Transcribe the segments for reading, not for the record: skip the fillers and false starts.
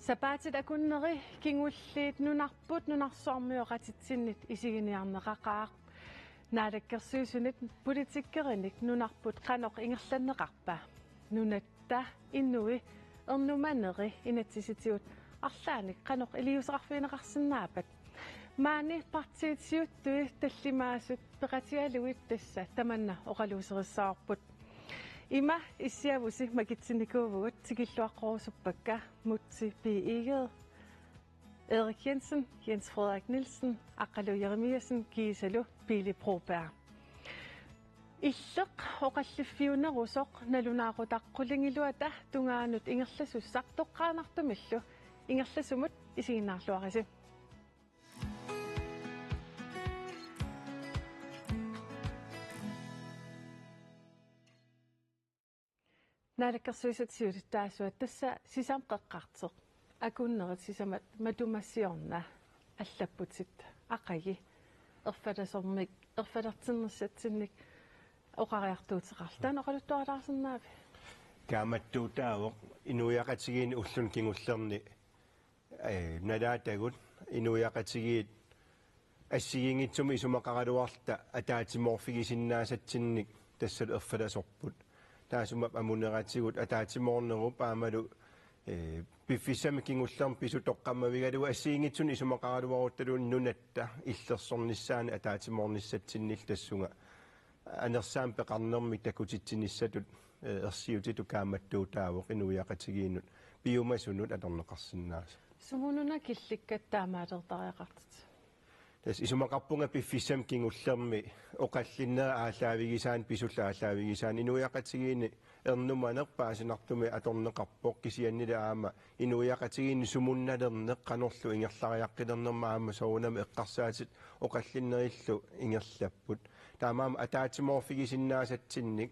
Sapatit akunneri kingulliit nunarput nunarsormioqatitsinnit isiginiarneqaqaaq naalakkersuusunit politikkerinik nunarput qanoq ingerlanneqarpa nunatta innui ernumaneri inatsisitiut арлааник qanoq iliuseqarfiineqarsinnaapat maani partiitsiuttui tallimaasut peqatialuit tassa tamanna oqaluuserissаарput Ima isiavusi makitsinikuuvugut tikilluaqqorusuppakka mutsi PI'get Erik Jensen, Jens Frederik Nielsen, Aqalu Jeremiasen, Gisalu, Pili Broberg. Illeq oqalliffiunerusoq nalunaaqutaqqullingiluata tungaanut ingerlasussaq toqqaanartumillu ingerlasumut isiginnaarluarisi. Naalakkersuisatiut taasuat tassa sisam qaqqarteq akunnerit sisamat matumassiorna allapputit aqagi erfalasormik erfalertinnersatsinnik oqariartuuteqartan oqaluttuaralaarsernaavi kaamattuutaawoq inuiaqatigiin ullun kingullerni nalaatagut inuiaqatigiit ассигингитсуми исумақагалуарта атаатиморфигисиннаасатсинник тассал ерфаласорпут таасума амунератсигут атаатимоорнеруп аамалу пиффисами кингуллерм пису тоққаммавигалуа ассигингитсуни исумақагалуарутталуун нунатта иллерсорниссаани атаатимоорниссатсиннил тассунга анерсаам пеқарнерми такутитсиниссатут ерсиутиту кааматтуутаавоқ инуиақатигииннут пиумасунут аторнеқарсиннаас сумунуна килликкаттаамаалертариақартит тас исумақарпунга пиффисам кингуллерми оқаллиннера ааллаавигисаан писулла ааллаавигисаан инуиақатигиини ернуманерпаасинартуми аторнеқарпоқ кисианнила аама инуиақатигиини сумунналернеқ қанерлу ингерлариаққилернерма аама соунами эққарсаатит оқаллиннериллу ингерлаппут таамаама атаатиморфигисиннаасатсинник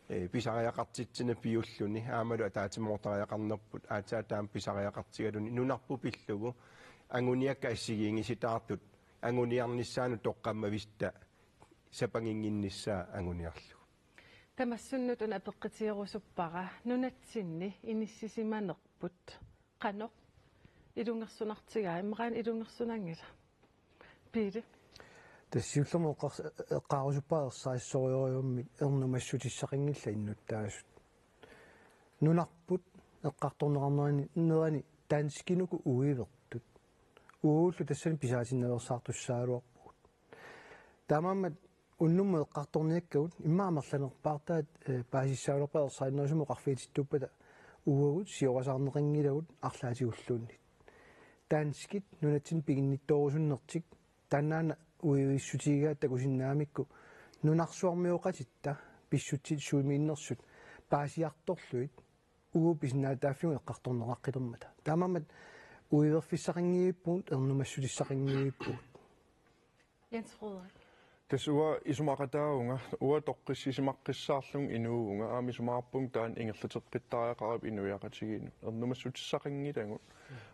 писариақартитсина пиуллуни аамалу атаатимоортариақарнерпут аатаатаам писариақартигалуни нунарпу пиллугу ангуниакка ассигиингиситаартут ангуниарниссаану тоққаммависта сапангингинниссаа ангуниарлу тамассуннутун апеққитиерусуппара нунатсинни иниссисиманерпут қаноқ илунгерсунартигаа иммараан илунгерсунангила пили тассиуллермо эққарусуппаерсааиссориориумми эрнумассутиссақингилла иннуттаасут нунарпут эққарторнеқарнерани нерани таанскинуку уивертут ууллу тассани писаатиннерсаартуссаалуарпут таамааммат уннумма эққарторниаккагут иммаамерланерпаартаат паасиссаалерпаерсаиннерсуму қарфиититтуппата уагут сиорасаарнеқингилагут арлаатигуллууннит таанскит нунатсин пигиннитторусуннертик тааннаана уивиссутигигаат такусиннаамикку нунарсуармиоқатитта писсутсит суимииннерсут паасиарторлуит уу писнаатааффигу эққарторнеқаққилермата таамаамат уиверфиссақингииппуут эрнумассутиссақингииппуут Jens Frederik тасуа исумақатаагунга уа тоққиссисимаққиссаарлун инуугунга аамисумаарпун таан ингерлутеққиттариақарап инуиақатигиину эрнумассутиссақингилагут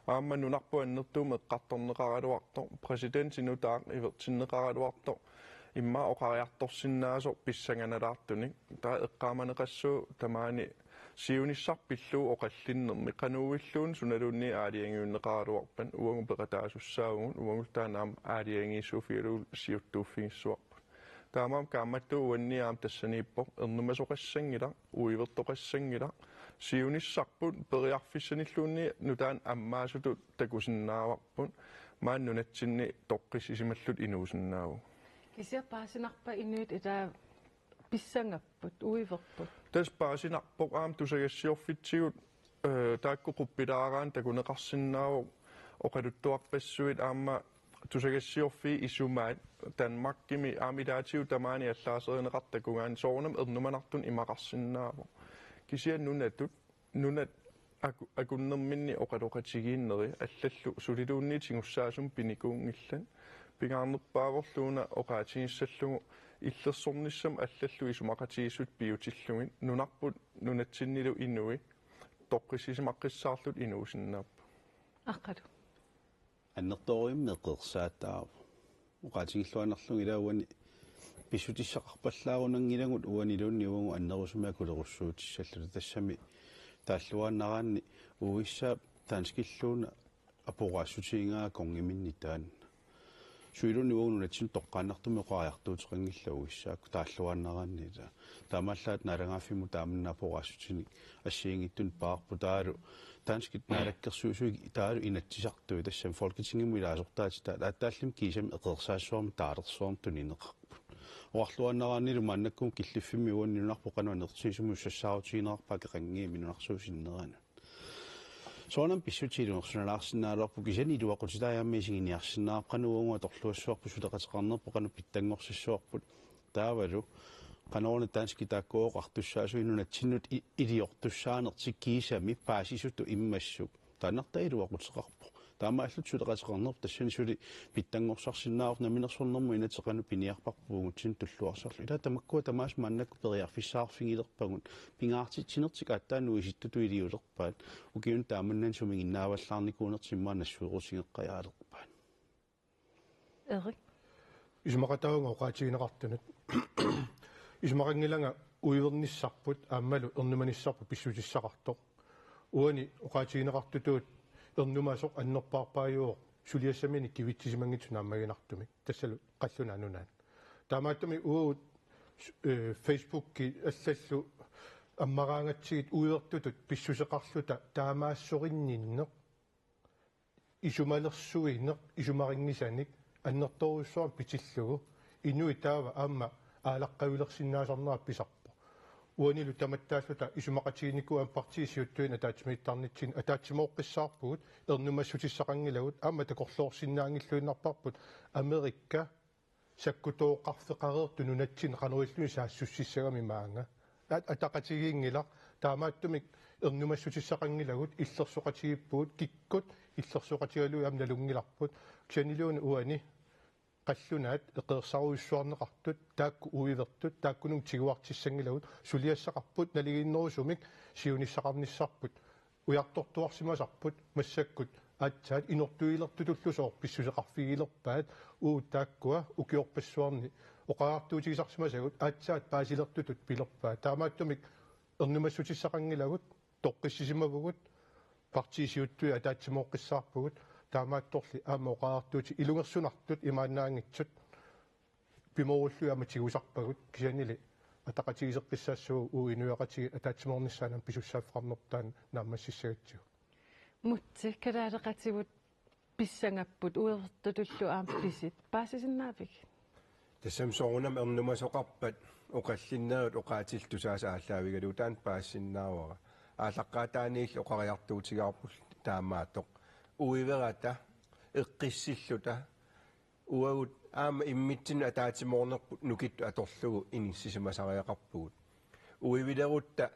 аама нунарпу аннертууме эққарторнеқаралуартор президент инутаақ ивертиннеқаралуартор имма оқариарторсиннаасо писсанганалаартуник таа эққааманеқассуу тамаани сиунissarpilluu oqallinnermi qanuuvillуун суналуунни аалиангиуннеқаралуарпан уангу пеқатаасуссаагун уангу таанаам аалиангииссууфиалуул сиуттууффигиссуарпут таамаам кааматтуу уанниаам тассанииппоқ эрнумасоқассангила уивертоқассангила сиунissarput периарфиссаниллуунни нутаан аммаасуту такусиннааварпут мааннунатсинни тоққиссисималлут инуусиннааву кисиапаасинарпа инуит итаа писсангаппут уиверпут тас паасинарпоқ аам тусагассиорфитсигут тааккуқуппилаараан такунеқарсиннааву оқалуттуарпассуит аама тусагассиорфи исумаат Данмаркими аамилаатиу тамаани аллаасеринеқартакугаан соорнам ернуманартун имақарсиннааву кисиан нунат акуннерминни оқалоқатигииннери аллаллу сулилуунни тигуссаасум пиникуунгиллан пингаарнерпааворлууна оқаатигиссаллугу иллерсорниссам аллаллу исумақатигиссут пиутиллугит нунарпут нунатсиннилу инуи тоққиссисимаққиссаарлут инуусиннааппа аққалу аннерториуммеққерсааттаав оқаатигиллуанерлуг илауани писсутиссақарпаллаарунангилагут уанилуунни уангу аннерусумиа кулеруссуутиссаллу тассами тааллуааннараанни уисса таанскиллуuna апорассутиингаа конгиминнитаан суилуни уунунатсин тоққааннартуми оқариартуутеқангиллагу иссаакку тааллуааннарааннита таамааллаат налангааффиму тааманна апорассутини ассиингиттун паарпу таалу таанскит наалаккерсуусуги таалу инатсисартуи тассам фолкитингиму илаасортаати тааттааллим кисами эқерсаассуарми таалерсуарм тунинеқарпут оарлуаннарааннилу мааннаккум киллиффимми уаннинунарпо кануанертисисуму уссассаарутигинеқарпаа кеқангии минунарсуусиннерана соонам писсутилуерсуналаарсинаалуарпу кисани илуақутитааяаммисигиниарсинаа кануунгуа торлуассуарпу сулеқатеқарнерпу кану питтангорсиссуарпут таавалу канаорна таански тааккоо артуссаасуинунатсиннут илиортуссаанерти кисами паасисуту иммассук таанарта илуақутеқарпу таамааллут сулеқатеқарнерпу тассани сули питтангорсарсинааор наминерсорнэрму инатеқану пиниарпарпуугутсин туллуарсарлу ила тамаккуа тамаас маннакку периарфиссаарфигилерпагун пингаартитсинертик аттаану иситтуту илиулерпаат укиун тааманнан сумигиннааваллаарникуунертиммаа нассуерусигеққаяалерпаат Erik. Исмақатауга оқаатигинеқартунут исмақангиланга уиверниссарпут ааммалу ернуманиссарпу писсутиссақартоқ уани оқаатигинеқартутуут ернумаасоқ аннерпаарпааюоқ сулиассамини кивитсисимангитсу нааммагинартумик тассалу қаллуна анунаан таамааттами уут фейсбукки аллаллу аммараангатсигит уивертутут писсусеқарлута таамаассоринниннеқ исумалерсуинеқ исумарингисаник аннерторуссуар питиллугу инуи таава аама аалаққавилерсиннаасарнера писарпо уанилу таматтааллута исумақатигиникуан партисиуттуин атаатимииттарнитсин атаатимооққиссаарпугут ернумассутиссақангилагут аама такорлоорсиннаангиллуиннарпарпут Америкка саккутооқарфеқареерту нунатсин қануиллуни саассуссиссагами маанга атақатигиингила таамааттумик ернумассутиссақангилагут иллерсоқатигиппуут киккут иллерсоқатигалуи амналунгиларпут ксанилуун уани қаллунаат эқерсаруйуссуарнеқартут таакку уивертут тааккунун тигуартиссангилагут сулиассақарпут налигиннерусумик сиуниссақарниссарпут уяртортуарсимасарпут массаккут аатсаат инортуилертутуллусоор писсусеқарфигилерпаат тааккуа укиорпассуарни оқаартуутигисарсимасагут аатсаат паасилертутут пилерпаат таамааттумик ернумассутиссақангилагут тоққиссисимавгут партисиуттуи атаатсимооққиссаарпугут таамаатторли аама оқаартуути илунгерсунартут имаанаангитсут пиморуллуи аама тигусарпагут кисанили атақатигисеққиссаассуу уинуяқатиги атаатсимоорниссаанам писуссааффарнертаан наамассиссагатсуу Mutsi kadaaleqatibut pissangapput uertutullu aam pisit paasisinnaapak тассам соорунам ернумасоқарпат оқаллиннерут оқаатилтусааса ааллаавигалу таан паассиннаавара аалаққаатааниилл оқариартуутигаарпул таамаатоқ уиверата эққиссиллута уагут аама иммитсину атаатимоорнерпут нукитту аторлугу иниссисимасариақарпугут уивилерутта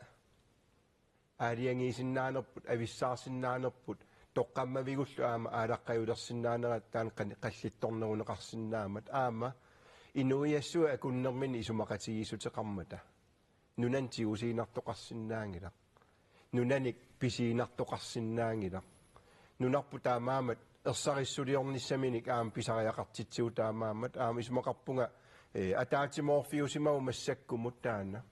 аалиангиисиннаанерпут ависсаарсиннаанерпут тоққаммавигуллу аама аалаққаюлерсиннаанерат таан қаллитторнерунеқарсинаамат аама инуиассуа акуннермини исумақатигиисутеқармата нунан тиусиинартоқарсинаангила нунаник писиинартоқарсинаангила нунарпу таамаамат ерсариссулиорниссаминик аама писариақартитсиу таамаамат аама исумақарпунга атаатиморфиусимау массаккумут таана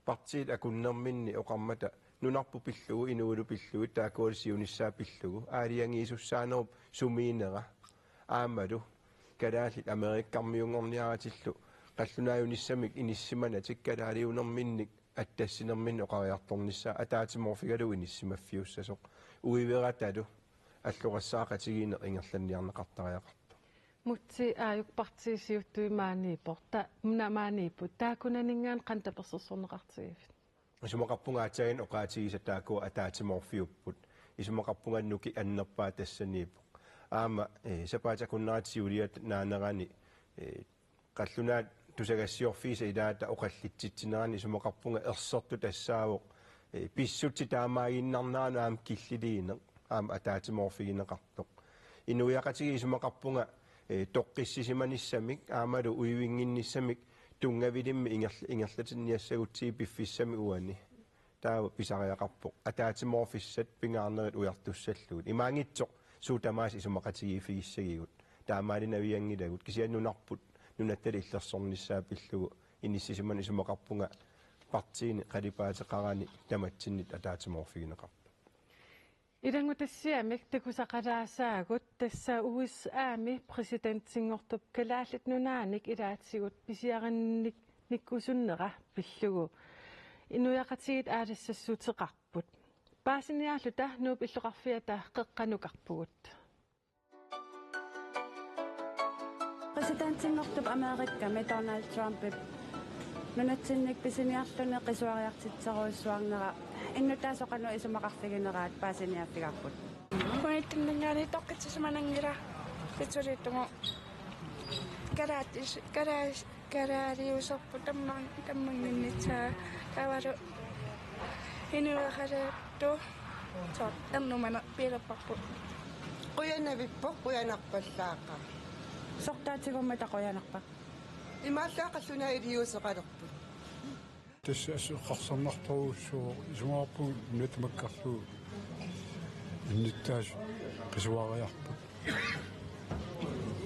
партиит акуннерминни оқармата нунарпу пиллугу инуулу пиллугу таакуалсиунissaа пиллугу аалиангиисуссаанеруп сумиинера аамалу калаалит америккармиунгорниаратиллу қаллунааюниссамик иниссимана тиккалаалиунерминник аттассинермин оқариарторнissaа атаатиморфигалу иниссимаффиуссасоқ уивераталу аллорассаақатигиинеқ ингерланниарнеқартариақарпу Mutsi aayuk partisiuttui maaniiporta maaniiput taakunanингаан qantapersorsorneqartigivit исумақарпунгаатсагин оқаатигисатаакуа атаатиморфиуппут исумақарпунганнуки аннерпаа тассанииппо аама сапаатакуннаатсиулиат наанерани қаллунаат тусагассиорфиса илаата оқаллитситсинерани исумақарпунга ерсерту тассаавоқ писсутси таамаагиннарнаана аам киллилиинеқ аама атаатиморфигинеқартоқ инуяқатиги исумақарпунга тоққиссисиманиссамик аамалу уивингинниссамик тунгавилимми ингерлатинниассагутсии пиффиссами уани таава писариақарпоқ атаатиморфиссат пингаарнерит уяртуссаллугут имаангитсоқ суутамаас исумақатигифигиссагигут таамаалинавиангилагут кисианнунарпут нунаттали иллерсорниссаа пиллугу иниссисиман исумақарпунга партиини қалипаатеқарани таматсиннит атаатиморфигинеқарпу Ilangutassiamik takusaqalaasaagut tassa USA-mi presidentsingortup kalaallit nunaanik ilaatsigut pisiarinnik nikkusunnera pillugu inuyaqatigit aalassassуутеқарпут paasiniarluta nuup illuqarfiata qeqqanukarpugut Presidentsingortup Amerikka Donald Trump nunatsinnik pisiniarlune qisuariartitseruissuarnera innutaasoqanu isumaqarfigineraat paasiniaffigarput Kuittinningaani toqqitsisumanangira pitsurittugu karaaliusorpu tammanginnitsaa kavaru inuaqalattu sort ernumana piilerparput Quyanavippo quyanarpallaaqa sortaatigumma taqoyanarpa имааллаақаллуна илиусеқалерпут тасса ассеққарсарнартаруuссуу исумаарпу нутмаккарлу инниттаас қисуариарпут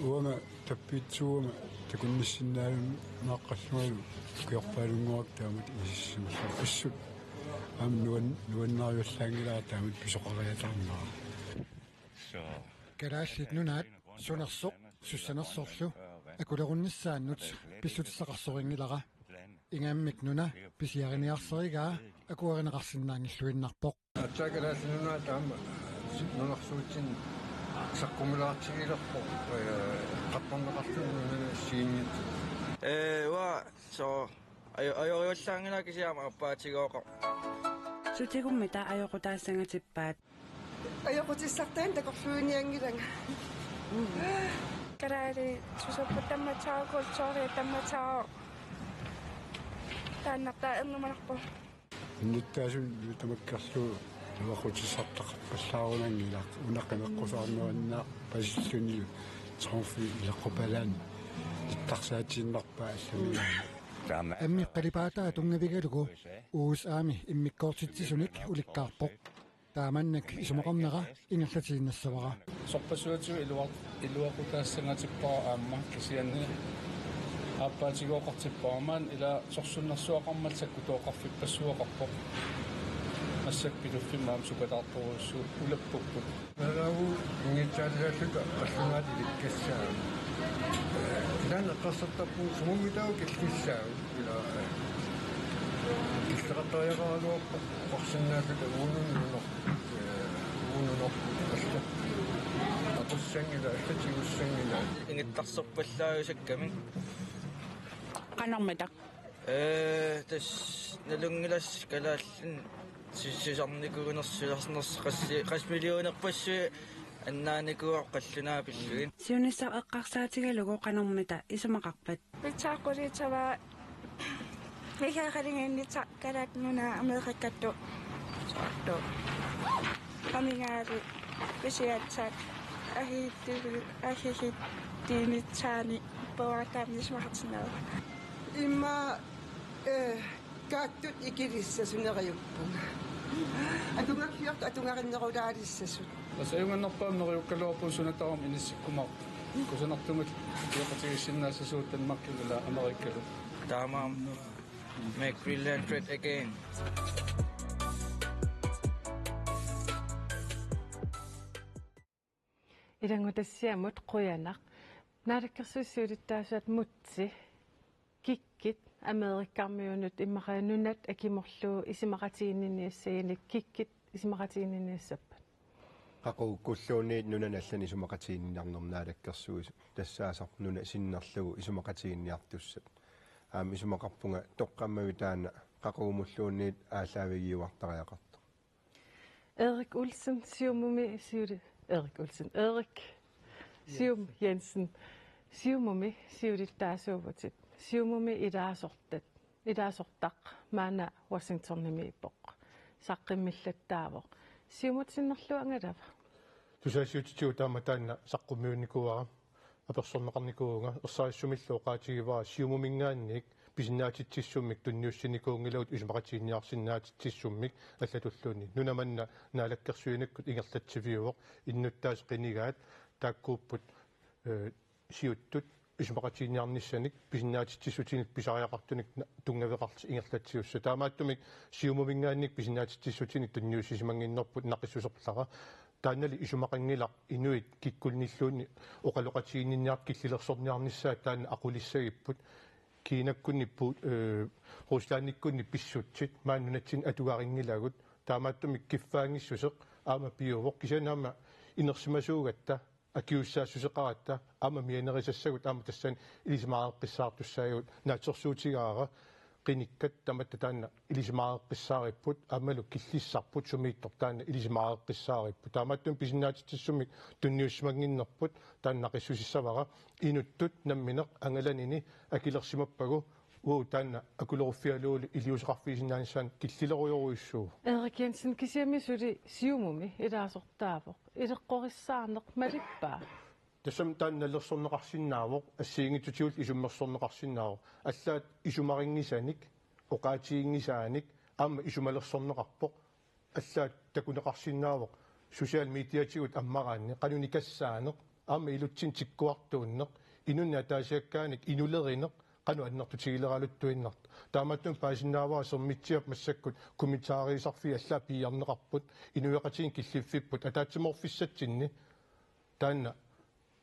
уама таппиитсуума такунниссиннаалум нааққаллуалу киорпаалунгуак таамат исиссималла ассут ам нуаннариуллаангилаа таамат писоқариатарнаа карааллит нунаат сунерсоқ суссанерсорлу акулеруннissaannут писсутиссақарсорингилара ингаммик нуна писиариниарсеригаа акуаринеқарсинаангиллуиннарпоқ атсакалаасинунаа таама нунарсуутсин саққумилаартигилерпоқ қаппарнеқартуннуна сииннит ва со айориуллаангила кисиама аппаатигооқа сутигуммита айоқутаассангатиппаат айоқутиссартаан такорлуиниангиланга karaali susapputammatsaa kultsuoriatammatsaa тааннартаа эрнуманарпу инниттаасун тамаккарлу нуақутиссартақарпаллаарунангилаа унаққинеққусаарнуаннаа пасиллунилу трофи илаққупалаан иттарсаатииннарпаа алламилаа амми қалипаатаа тунгавигалугу USA-ми иммиккоортитсисуник уликкаарпоқ тааманнак исумақарнера ингерлатигиннассавара сорпассуатсу илуақутаассангатиппаа аама кисианни аппаатигооқартиппаамаан ила сорсуннэрсуақарматсакку тооқарфиппассуақарпоқ ассакпилуффимаам сукатаарторуссу улаппуппут нарау ингитсааллааллука аллунаат иликкассаа лана қассартаппу сумумитау киллиссаа ила киллеқартариақаралуарпа қорсиннааллука уунуннунор апуссангила аттатигуссангила ингиттарсерпаллааюсакками qanarmata тас налунгилас калааллин сисарникугунерсуларнерс qasmilionerpassu аннааникуа qalлунаа пиллуин сиунissaq eqqarsaatigalugu qanarmata isumaqarpat pitsaaqquliitava михаахалингиннита калаатнуна америккатту саатто камингаали писиатсаат ахихиттиинитсаани паватаамнисмахатсинаа имма кааттут икилиссасунериуппунга атунгаккиорт атунгариннерулаалиссасут асаюнганнарпаамнериуккалуарпун сунатарам иниссиккумар кусанартумат иоқатигиссиннаассасуут танмаккилла америккалу таамаам make Greenland great again илангутассиамут қуянақ наалаккерсуиссуулиттаасуат мутси киккит америккармиунут иммақаанунат акиморлуу исимақатигинниниассагиник киккит исимақатигинниассаппат qaqukkulluuniit nunaналлани исумақатигинниарнернаалаккерсуис тассаасар нуна синнерлугу исумақатигинниартуссат аами исумақарпунга тоққаммави таана qaqugumulluuniit аалаавигиуартариақарто Erik Olsen siumumi siude Erik sium Jensen siumumi siudittaasuuvutit siumumi idaasortaq maana Washington-nimiippoq saqqimmillattaavoq siumutsinnerluangalava тусаасиутитиу таама таанна саққуммиунникуара аперсорнеқарникуунга ерсаариссумиллуу qaatигивара сиумумингаанник писинаатитсиссуммик тунниуссиникуунгилаут исмақатигинниарсинаатитсиссуммик аллатуллууни нунаманна наалаккерсуинаккут ингерлатсивиуоқ иннуттаас қинигаат тааккууппут сиуттут исумақатиинниарниссаник писиннаатитсисутиник писариақартуник тунгавеқарти ингерлатсиусса таамааттумик сиумумингаанник писиннаатитсисутиник тунниуссисимангиннерпут нақиссусерлара тааннали исумақангилақ инуит киккулниллуунни оқалоқатиинниарт киллилерсорниарниссаа таанна ақулиссагиппут кинаккунниппут руслаанниккунни писсутсит мааннунатсин атугарингилагут таамааттумик киффаангиссусеқ аама пиувоқ кисанаама инерсимасуугатта акиуссаассусеқаратта аама мианерисассагут аама тассан илисмааэққиссаартуссаагут наатерсуутигаара qinikat tamatta taanna ilismaaqqissaariput aammalu killissarput sumiittор taanna ilismaaqqissaariput taamattum pisinnaatitsissumik tunniussumanginnerput taannaqissusissavara inuttut nammineq angalanini akilersimappagu taanna akuleruffialuuli iliuseqarfiisinnaanissaan killileriuruissuu Erik Jensen kisiamisuli siumumi ilaasortaapoq ileqqorissaarneq malippaa Tassam taannallersorneqarsinnaavoq assiingitutiul isummersorneqarsinnaaroq allaat isumaringisanik oqaatiingisaanik aamma isumalersorneqarpoq allaat takuneqarsinnaavoq social mediatigut ammaraanni qanunikassaanеq aamma ilutsin tikkuartuunneq inunni ataasiakkaanik inulerineq qanu annertutigileralutuinnart taamattum paasinnaavaa sermitsiap massakkut kommentaariisarfi allaa piiarneqarput inueqatiin killiffipput ataatsimorfissatsinni taanna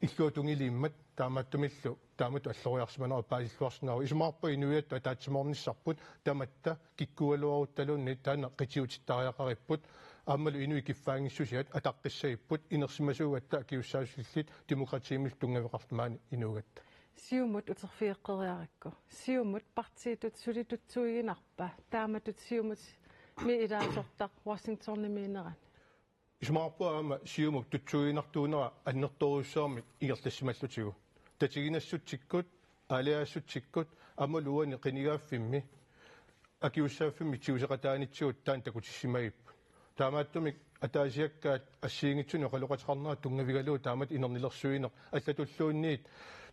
иллуутунгилииммат таамааттумиллу таамату аллориарсиманера пааллуарсинаа исумаарпа инуиатту атаатсиморниссарпут таматта киккуалуарутталуунни таана qitiutittaariaqaripпут ааммалу инуи киффаангиссусиат атаққиссагиппут инерсимасуугатта акиуссаасуллит демократиимил тунгавеқартмаани инуугатта сиумут утерфиэққериаракку сиумут партиитут сулитутсуигинарпа тааматут сиумут ми илаасортақ Washington-нэмиинерани исмаарпуаама сиумук тутсуинартуунера аннерторуссаармик игерлассималлутигу татигинассутсиккут алиаассутсиккут амалуани qinigaaffimmi акиуссааффимми тиусеқатааниtsigut таан такутиссимагиппу таамааттумик атаасиаккаат ассиингитсуни оқалоқатеқарнера тунгавигалуу таамат инернилерсуинеқ аллатуллуунниит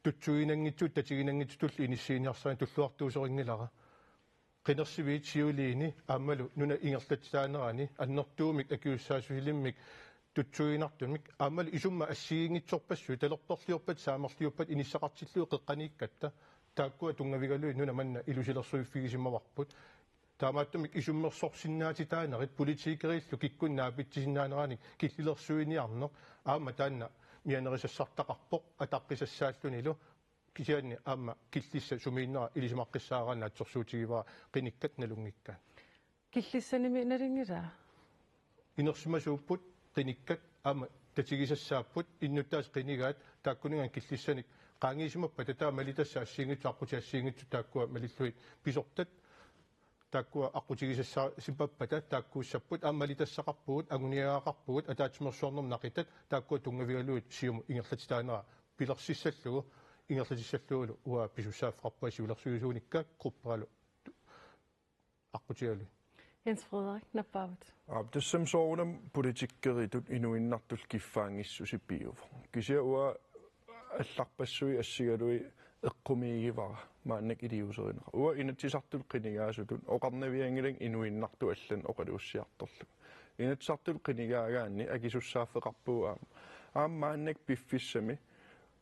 тутсуинангитсут татигинангитсутулли иниссииниарсаани туллуартуусерингилара qinерсивиит сиулиини ааммалу нуна ингерлатсаанерани аннертуумик акиуссаасулиммик тутсуинартумик ааммалу исумма ассигингитсорпассу талерперлиорпат саамерлиуппат иниссақартиллуу қеққанииккатта тааккуа тунгавигалуи нуна манна илусилерсуиффигисимаварпут таамааттумик исуммерсорсиннаатитаанерит политикериллу киккуннаапитсисиннаанераник киллилерсуиниарнеқ аама таанна мианерисассартақарпоқ атаққисассааллунилу кисианни аама киллисса сумииннера илисимаққиссаараана атсорсуутигивара qinikkат налунгиккаан киллиссаними налингилаа инерсимасууппут qinikkат аама татигисассааппут иннуттаас qinigaat тааккуниган киллиссаник qaangiisimappa татаа малитасса ассиингитсааққути ассиингитсу тааккуа малиллуит писортат тааккуа аққутигисассаа симпаппата тааккууссаппут аамалитассақарпугут агуниаақарпугут атаатимерсуорнер нақитат тааккуа тунгавигалуит сиуму ингерлатитаанера пилерсиссаллугу ингерлатиссаллуулу уа писуссааффарпа сиулерсуисууникка группаралу аққутигалу Jens Frederik Nabaut тассам соорунам политиккеритут инуиннартул киффаангиссусиппиув кися уа алларпассуи ассигалуи эққумиигивара мааннак илиусеринера уа инатсисартул qinigaasutun оқарнавиангилан инуиннарту аллан оқалууссиарторлу инатсартул qinigaaгаанни акисуссааффеқарпуа ааммааннак пиффиссами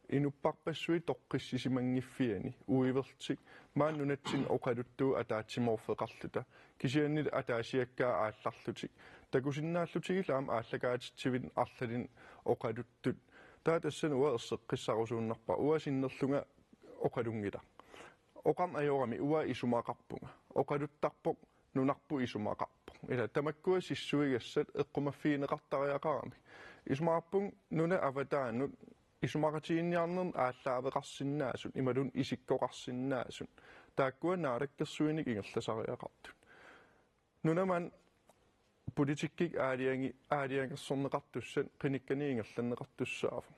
инуппарпассуи тоққиссисимангиффиани уивертик мааннунатсин оқалуттуу атаатсиморфеқарлута кисианнил атаасиаккаа аалларлутик такусиннааллутигилаам ааллагаатитсивин арлалин оқалуттут таатассан уа ерсеққиссарусууннарпа уасиннерлунга оқалунгила оқам аёрами уа исумаақарпунга оқалуттарпоқ нунарпу исумаақарпоқ ила тамаккуа сиссуигассат эққумаффиинеқартариақарами исумаарпун нуна аватаанут исумақатиинниарнерн ааллаавеқарсиннаасун ималун исиккоқарсиннаасун тааккуа наалаккерсуиник ингерласариақартут нунаман политиккик аалиангерсорнеқартуссат qinikkani ингерланнеқартуссаафу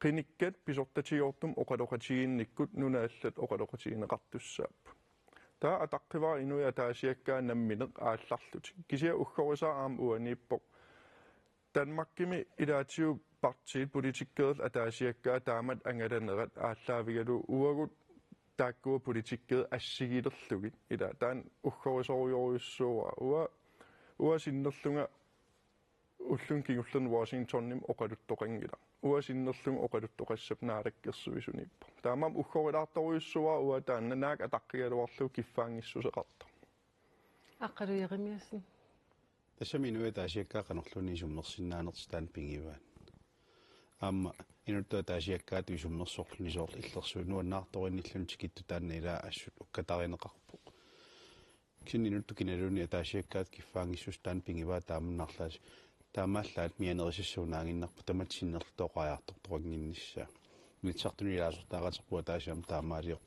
qinikkат писортатигоортум оқалоқатигинниккут нунааллат оқалоқатигинеқартуссааппу таа атаққивара инуи атаасиаккаа намминеқ аалларлути кисиа уггорисаа аам уанииппоқ Danmarkimi ilaatiу partiet politikkedet ataasiakkaa taamat angalannerat aallaavigalu uagut taakkua politikkedet assigilerlugit ila taan uggorisorujorjussuua ua sinnerlunga ullun kingullan Washingtonnim oqaluttoqangila uasinnerlung oqaluttoqassapnaalakkерсуисуниппа таамам уггорилаарторуйуссуа уатааннанаак атаққигалуарлу киффаангиссусеқарта аққалуйеримиасин тассаминуэта асиаккаақанерлуни суммерсиннаанертстаан пингиваан аама инуттаа таасиаккаат исуммерсорлуни соорл иллерсуу нуаннаарторинниллун тикитту тааннилаа ассут уккатаринеқарпу кининутту киналуни таасиаккаат киффаангиссус таан пингиваа таамнарлаас таамааллаат мианерисиссуунаангиннарпу таматсиннерлтоқаjaartortorangиннissaa митсартунилаасортаагатерпуа таасиам таамаалиоқ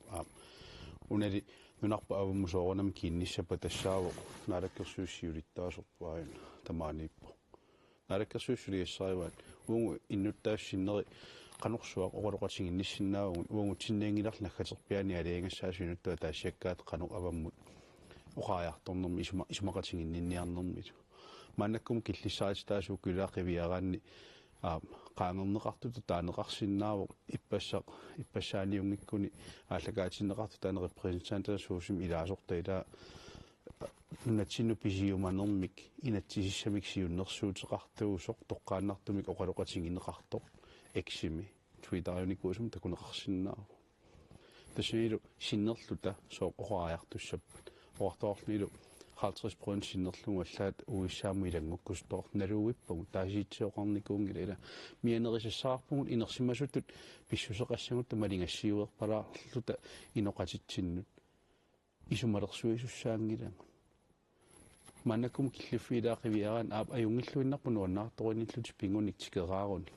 унали нунарпа авуммусоорнам кинниссапа тассаавоқ наалаккерсууссиулиттаасорпуааюна тамаанииппо наалаккерсууссулиассариваат унгу иннуттаассиннери qanursuaq oqaloqatinginnissinnaavun uangutsinniangilарнаггатерпиани алиингассаасинуттуа таасиаккаат qanur avammut uqaajartornermi isumaqatinginninniarnermit маннаккум киллиссаатитаасуук кулаақивиараанни qaangerneqartutu taanеqarsinnaavoq иппассааниунгиккуни ааллагаатиннеqartu таане репрезентантаасуусим илаасорта илаа нунатсинну писиуманермик инатсисиссамик сиуннерсуутеқартуусоқ тоққааннартумик оқалоқатингинеқартоқ эксими твитариуникуусум такунеқарсиннаав тасиилу синнерлута соо оқариартуссаппат оортоорлнилу 50% синнерлугу аллаат уиссааму илангуккустоор налууиппагу таасиитсиоқарникуунгила ила мианерисассаарпугут инерсимасуттут писсусеқассагутта малингассиуерпалаарлута иноқатитсиннут исумалерсуисуссаангилага манакум киллиффилаақивиаран аап аюнгиллуиннарпу нуаннаарториниллути пингуник тикерааруни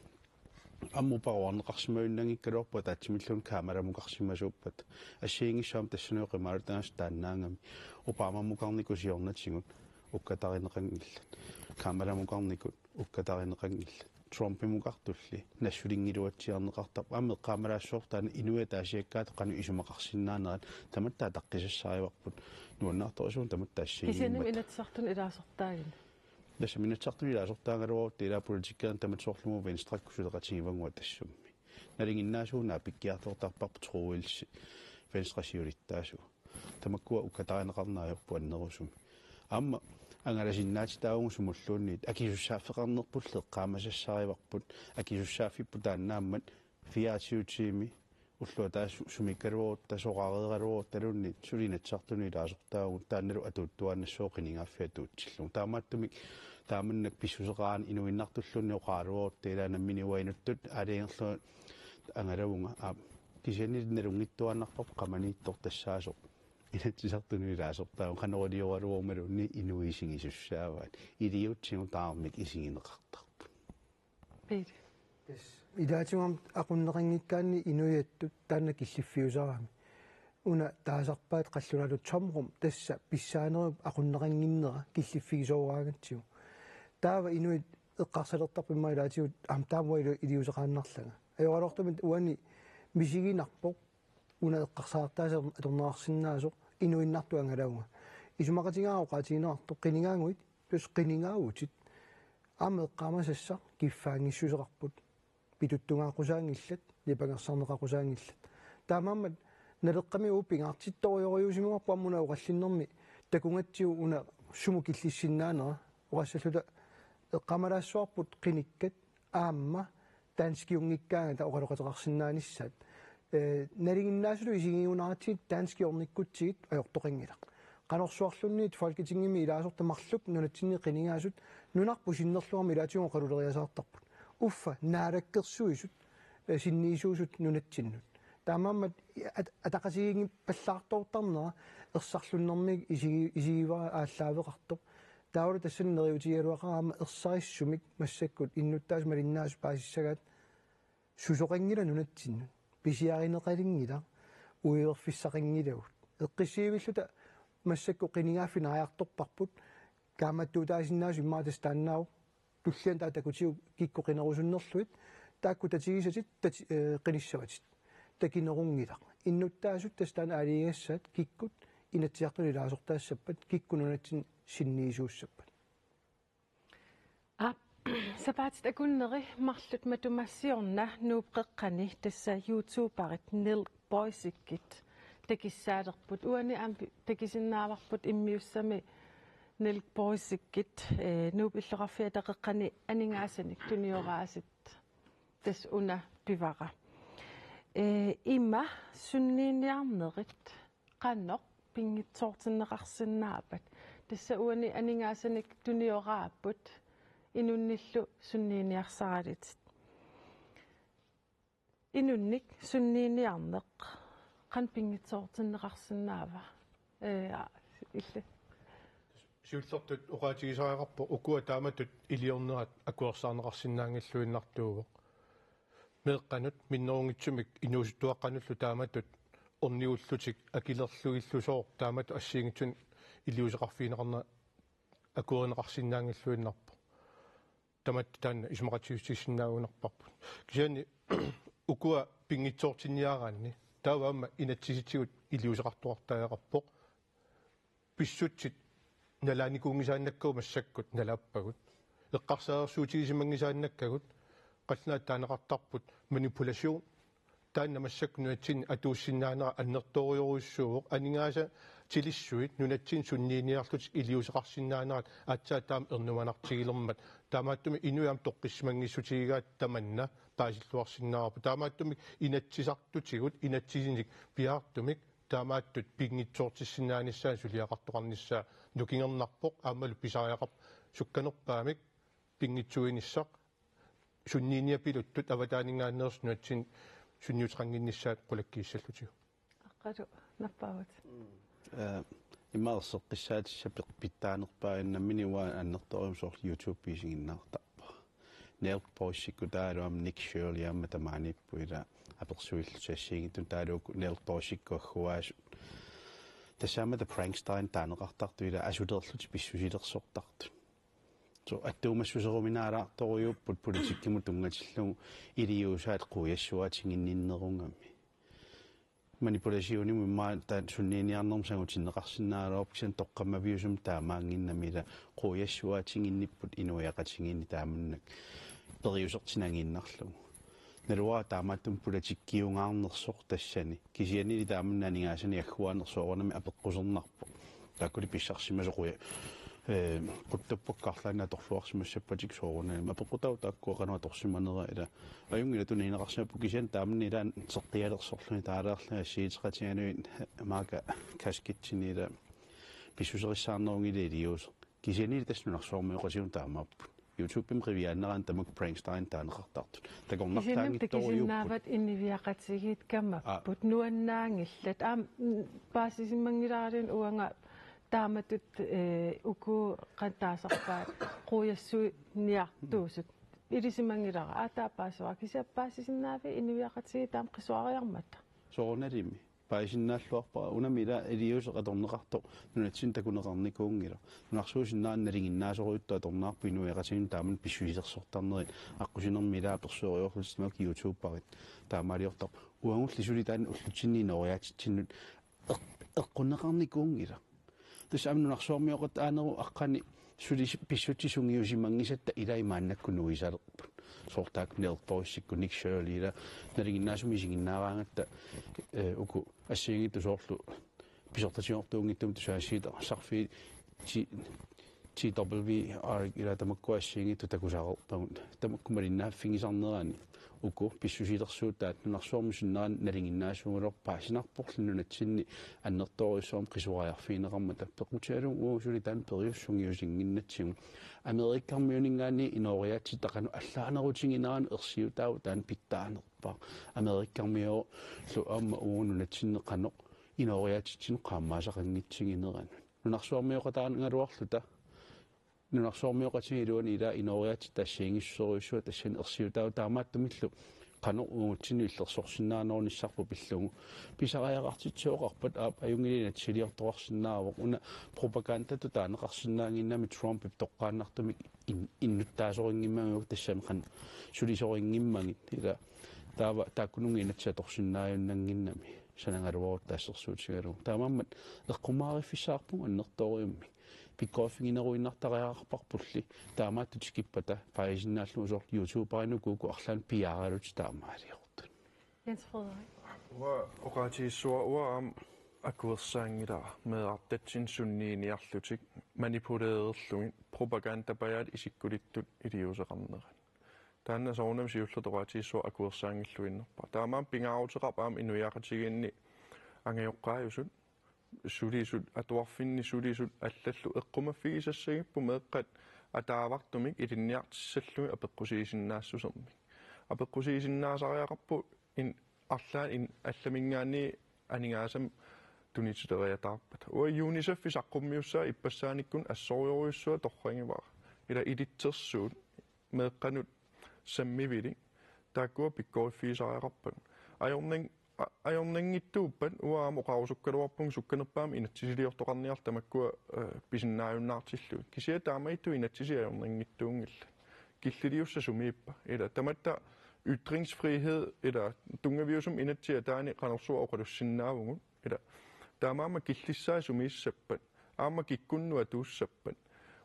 аммупаруарнеқарсимаюннангиккалуарпа таатсимиллун каамаламукарсимасууппат ассиингиссаам тассануоқимаалутангас тааннаангами упаамаммукарникусиорнатсигут уккатаринеқангиллат каамаламукарникут уккатаринеқангиллат тромпимукартулли нассулингилуатсиарнеқартап ааме қаамалаассуортаана инуятаасиаккаат қану исумақарсиннаанерат таматтаа таққисассаариварпут нуаннаарторисуун таматтаассиингиммат исэним инатсартун илаасортаагин даса минутсартуилаасортаагалуарут тила политиккаан таматсоорлуму венстраккусулеқатигивангуа тассумми налингиннаасуунаа пиккиартортарпарпу трууилси венстрасиулиттаасу тамаккуа уккатаринеқарнааёрпу аннерусум аама ангаласиннаатитаагунгу сумуллуунниит акисуссааффеқарнерпулле қаамасассариварпут акисуссааффиппу тааннааммат фиаатиутиими уллуа таас сумиккалуорут тасоқареералуорут талунни сулинатсартуни лаасортаагут таанналу атууттуаннассооқинингаффиа туутсиллу таамааттумик тааманнак писсусеқаан инуиннартуллунни оқаалуорут теилаанаммини уайнуттут алингерлу ангалавунга кисианнилналунгиттуаннарпоқ қаманииттор тассаасоқ инатсисартуни лаасортаагу канорилиоралуормалунни инуисигисуссааваат илиутсигу таармик исигинеқартарпу пири идаатимам aqunneqanngikkaanni inuyattut taanna killiffiusarami una taasarpaat qallunalu tomrum tassa pissaanerup aqunneqanginnera killiffigisooraagatsiu taava inuit eqqarsalertarpimma ilaatigut taamua iliuseqaannarlaga ajoralortumit uani misiginarpoq una eqqarsaartaasa atornerarsinnaasoq inuinnartu angalauga isumaqatingaaru qaatiginerartoq qiningaanguit plus qiningaautit aame eqqaamasassa kiffaangissuseqarput pituttungaaqqusaangillat lipangersarneqaqusaangillat taamammat naleqqami uupingaartittorioriusimuarpu ammuna uqallinnermi takungatsiu una sumu killissinnaanera uqassalluta eqqamalaassuarput qinikkat aamma taanskiungikkaanga ta oqaloqateqarsinnaanissat nalinginnaasulu isigiunaratit taanskiornikkutsiit ajortoqangilaq qanorsuarlunniit folketingimi ilaasortamarlup nunatsinni qiningaasut nunarpu sinnerluarmi ilaatiunga qaluleriasaartarput uffa naalakkersuisut sinniisuusut nunatsinnud taamammat ataqasigingi pallaartortarnera ersarlunnermik isigivara ааllaавеқартоқ таавалу тассаннериутигалуақаама ерсарissumik массаккут иннуттаас малиннаасу паасиссагаат сусоқангила нунатсиннут писиаринеқалингила уиерфиссақангилагут эққиссиивиллута массакку қинигааффина аярторпарпут кааматтуутаасиннаасу иммаатас тааннаау туллиан таатакутиу киккоқинерусуннерлуит таакку татигисатит қиниссаватит такинерунгилақ иннуттаасут тастаана алигассаат киккут инатсиартуни лаасортаассаппат киккунунатсин синниисууссаппат сапаатит акуннери марлут матумассиорна нуупқеққани тасса YouTube-арит nil boysikit такиссаалерпут уани ампи такисиннааварпут иммиуссами nil boysikit нууп иллеқарфиа тақеққани анингаасаник туниораасит des una bivara. Imma sunniiniarnerit qannoq pingitsoortinneqarsinnaapat tassa uani aningasanik tunioraaput inunnillu sunniiniarsaralit inunnik sunniiniarneq qan pingitsoortinneqarsinnaava ille сиуллертут уqaатигисариақарпо укуа тааматут илиорнерат акуарсаарнеқарсинаангиллуиннартуугоq меэққанут миннерунгитсумик инуусуттуаққануллу тааматут орниуллутик акилерлугиллусоо таамату ассиингитсун илиусеқарфиинеқарна акуарнеқарсинаангиллуиннарпо тамат таанна исмақатсигуссиссинаагунарпарпут кисиани укуа пингитсоортинниараанни тааваама инатсиситигут илиусеқартуартааяқарпоқ писсутсит налааникуунгисааннаккуу массаккут налааппагут эққарсаарсуутигисимангисааннаккагут қаллаат таанеқартарпут манипуласиун таанна массаккунуатсин атууссиннаанера аннерториоруссууоқ анингааса тилиссуит нунатсин суннииниарлут илиусеқарсиннаанерат аатсаа таам ернуманартигилермат таамааттуми инуям тоққиссимангиссутигигаат таманна паасиллуарсиннаарпу таамааттуми инатсисартутигут инатсисиник пиаартумик таамааттут пингитсоортиссинааниссаа сулиақартоқарниссаа нукингернарпоқ аамалу писариақап сукканерпаамик пингитсуиниссақ суннииниапилуттут аватаанингааннерс нуатсин сунниутеқангинниссаат қулаккииссаллутигу аққалу наппаават имаерсеққиссаатиссапеқ питтаанерпаагиннаммини уа аннерториум соор YouTube писигиннаартарпа нелп поиссиккутаалуам ник шерли амма тамааниппуила аперсуиллусассиигитун таалуук нелп поиссиккуаггуаас тасаамата Prankstein таанеқартартуила асулерлути писсусилерсортарту so аттуумассусеруминаалаарторюуппут политиккиму тунгатиллугу илиусаат қуяссуатингинниннерунgammi манипуласиониму имма таан суннииниарнерм сагутиннеқарсинаалуарп кисан тоққаммавиусум таамаангиннамила қуяссуатингинниппут инуяқатингинни тааманнак периусертинангиннарлугу налуа таамааттум политиккиунгаарнерсоқ тассани кисианили тааманнаанигаасани аггуаанерсоорнами апеққусернарпо тааккули писсарсимасоқуя quttuppuqqarlaana torluarsimassappatik soorunaa apaqutau taakkuaqanua torsimanera ila ajungila tuniinaqarsiappu kisian taamni ilaan sertialersorluni taalaarlaa siiteqatiganuin maaka kaskitsiniila pissuserissaarnerungili ilius kisianili tasnunarsoormiuqasiun taamaappu YouTube rivianneraan tamuk Prankstein taaneqartartut takornartaangittoriuppu inniviaqatigit kamapput nuannaangillat aam paasisimmangilaarlin uanga taamatut uku qantaasarpaat quyassuniartuusut ilisimangilара аатаапаасуа кисаппаасисиннаави инивиақатиги таам қисуариармата соорналими паисиннааллуарпара унамила илиусеқаторнеқарто нунатсин такунеқарникуунгила нунарсуусиннаан налингиннаасоруйуттаа торнаарпу инуиақатигин тааман писсуисерсортарнерит аққусинермилаа персуориорлусмак YouTube парит таамаалиортар уангуллисули таан уллутсинниинериаатитсиннут эққунеқарникуунгила тусамнунарсуармиоқат аанеру аққани сули писсутсисунгиусимангисатта илаимааннаккунуисалерпут соортаак нелпоиссикку ник шерлила налингиннаасумисигиннаараангатта уку ассиигиту соорлу писортатиортуунгиттум тусаасиита сарфи TWR ила тамаккуассиигиту такусаарерпагун тамаккумалиннааффигисарнерани уку писсусилерсуутаат нунарсуормусиннаан налингиннаасуугалерпаа синарпорлунунатсинни аннерториуссуум қисуариарфиинеқарма таппеқутиалун уусули таан периуссунгиусингиннатсигу америккармиунингаани инориаатси тақану аллаанерутингинаан ерсиутаау таан питтаанерпаа америккармио лу аама уунунатсиннеқаноқ инориаатитсин қаамаасақангитсигинеран нунарсуормиоқатаангалуарлута нунарсуормиоқатигилуани ила инориаати тассиингиссоруйссуа тассани ерсиутаау таамааттумиллу qanu uutsinnu illersorsinnaanoornissarpu pillugu pisariaqartitsuoqarpat aap ajungiliinat siliortoqarsinnaaruq una propagandatu taaneqarsinnaanginnami Trump toqqaannartumik innuttaasoringimmaguk tassami qan sulisoringimmagit ila taava taakkunungiinatsa torsinnaajunnaanginnami sanangaluorut taassersuutigalu taamammat eqqumaariffisaarpun annertoriummi pikkooffingineruinnartariaqarparpulli taamaattutikkippata paisinnaalluusor YouTube'arinukuuku arlaan piaaralut taamaaliortun Jens Frederik wa oqaatiissua uaam akuersaangila meeartatsin sunniiniarlutik manipuleererlugin propagandapajaat isikkulittut iliuseqarneran таанна соорнам сиуллутоqaатииссуа акуерсаангиллуиннерпа таамаам пингаавутеқарпаам инуяақатигиинни ангайоққаажусут сулисут атуарфинни сулисут аллаллу эққумаффигисассагиппу меэққат атаавартумик илинниартиссаллуи апеққусиисиннаассусерми апеққусиисиннаасариақарпу ин арлаан ин алламингаани анигаасам тунититериатаарпат уа юнисеффи саққуммиуссаа иппассааниккун ассориориуссуа торрангивара ила илитсерсуут меэққанут саммивили тааккуа пиккориффиисариақарпат ajornanngittuuppat uaam oqarusukkaluarpung sukkanerpaam inatsisiliortoqarniar tamakkua pisinnaajunnaartillu kisia taamaittu inatsisi ajornanngittuungilla killiliussa sumiippa ila tamatta ytringsfrihed ila tungaviusum inatsia taani qanersua oqalussinnaavungut ila taamaama killissaa sumiissappat aama kikkunnua tuussappat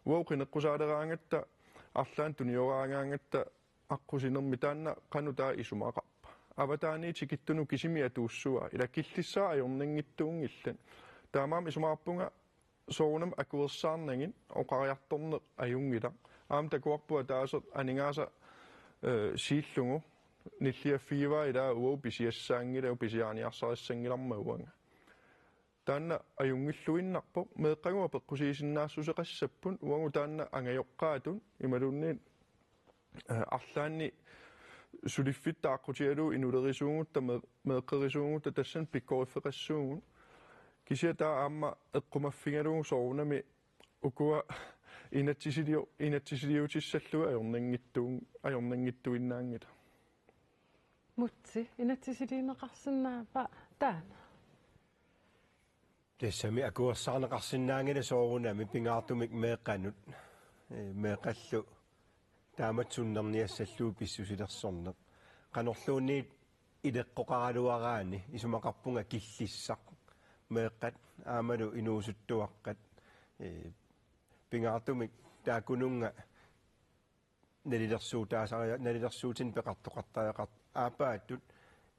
uauqineqqusaaleraangatta arlaan tunioraangaangatta аққусинерми таанна қанутаа исумаақарпа аватаани тикиттуну кисимиа туussua ила киллиссаа ajornanngittuungillan таамаам исумаарпунга соорнам акуерсаарнагин оқариарторнеқ аюнгила аам такуарпуа таасер анигааса сииллугу ниллиаффигива ила уау писиассаангила писиааниарсариссангилармауанга таанна аюнгиллуиннарпо меэққагуа пеққусиисиннаассусеқассаппун уангу таанна ангайоққаатун ималунни арлаанни сулиффиттааққутиалу инулерисуунгутта меэққерисуунгутта тассан пиккориффеқассуунгут кисиатаа аама эққумаффигалугу соорунами укуа инатсисилиутиссаллуа ajornanngittuinnaangила мутси инатсисилиинеқарсинаапа таана тассами акуерсаарнеқарсинаангила соорунами пингаартумик меэққанут меэқаллу тааматсуннерниассаллуу писсусилерсорнеq qanorluunniit илеққоқаралуараани исумақарпунга киллиссақ меэққат аамалу инуусуттуаққат пингаартумик таакунунга налилерсуутин пеқартоқартаақарт аапааттут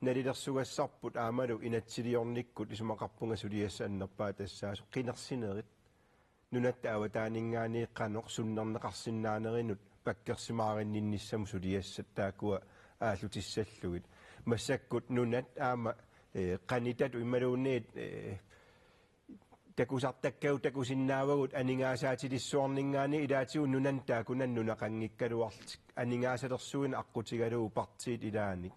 налилерсугассарпут аамалу инатсилиорниккут исумақарпунга сулиассааннерпаа тассаасо қинерсинерит нунатта аватаанингаани қаноқ суннернеқарсинаанеринут паккерсимаариннинниссаму сулиассат таакуа ааллутиссаллугит массаккут нунат аама канитат ималуунниит такусартаккау такусиннаавагут анигаасаатилиссуарнингаани илаатигу нунан таакунан нунақангиккалуарлик анигаасалерсуин аққутигалуу партиит илааник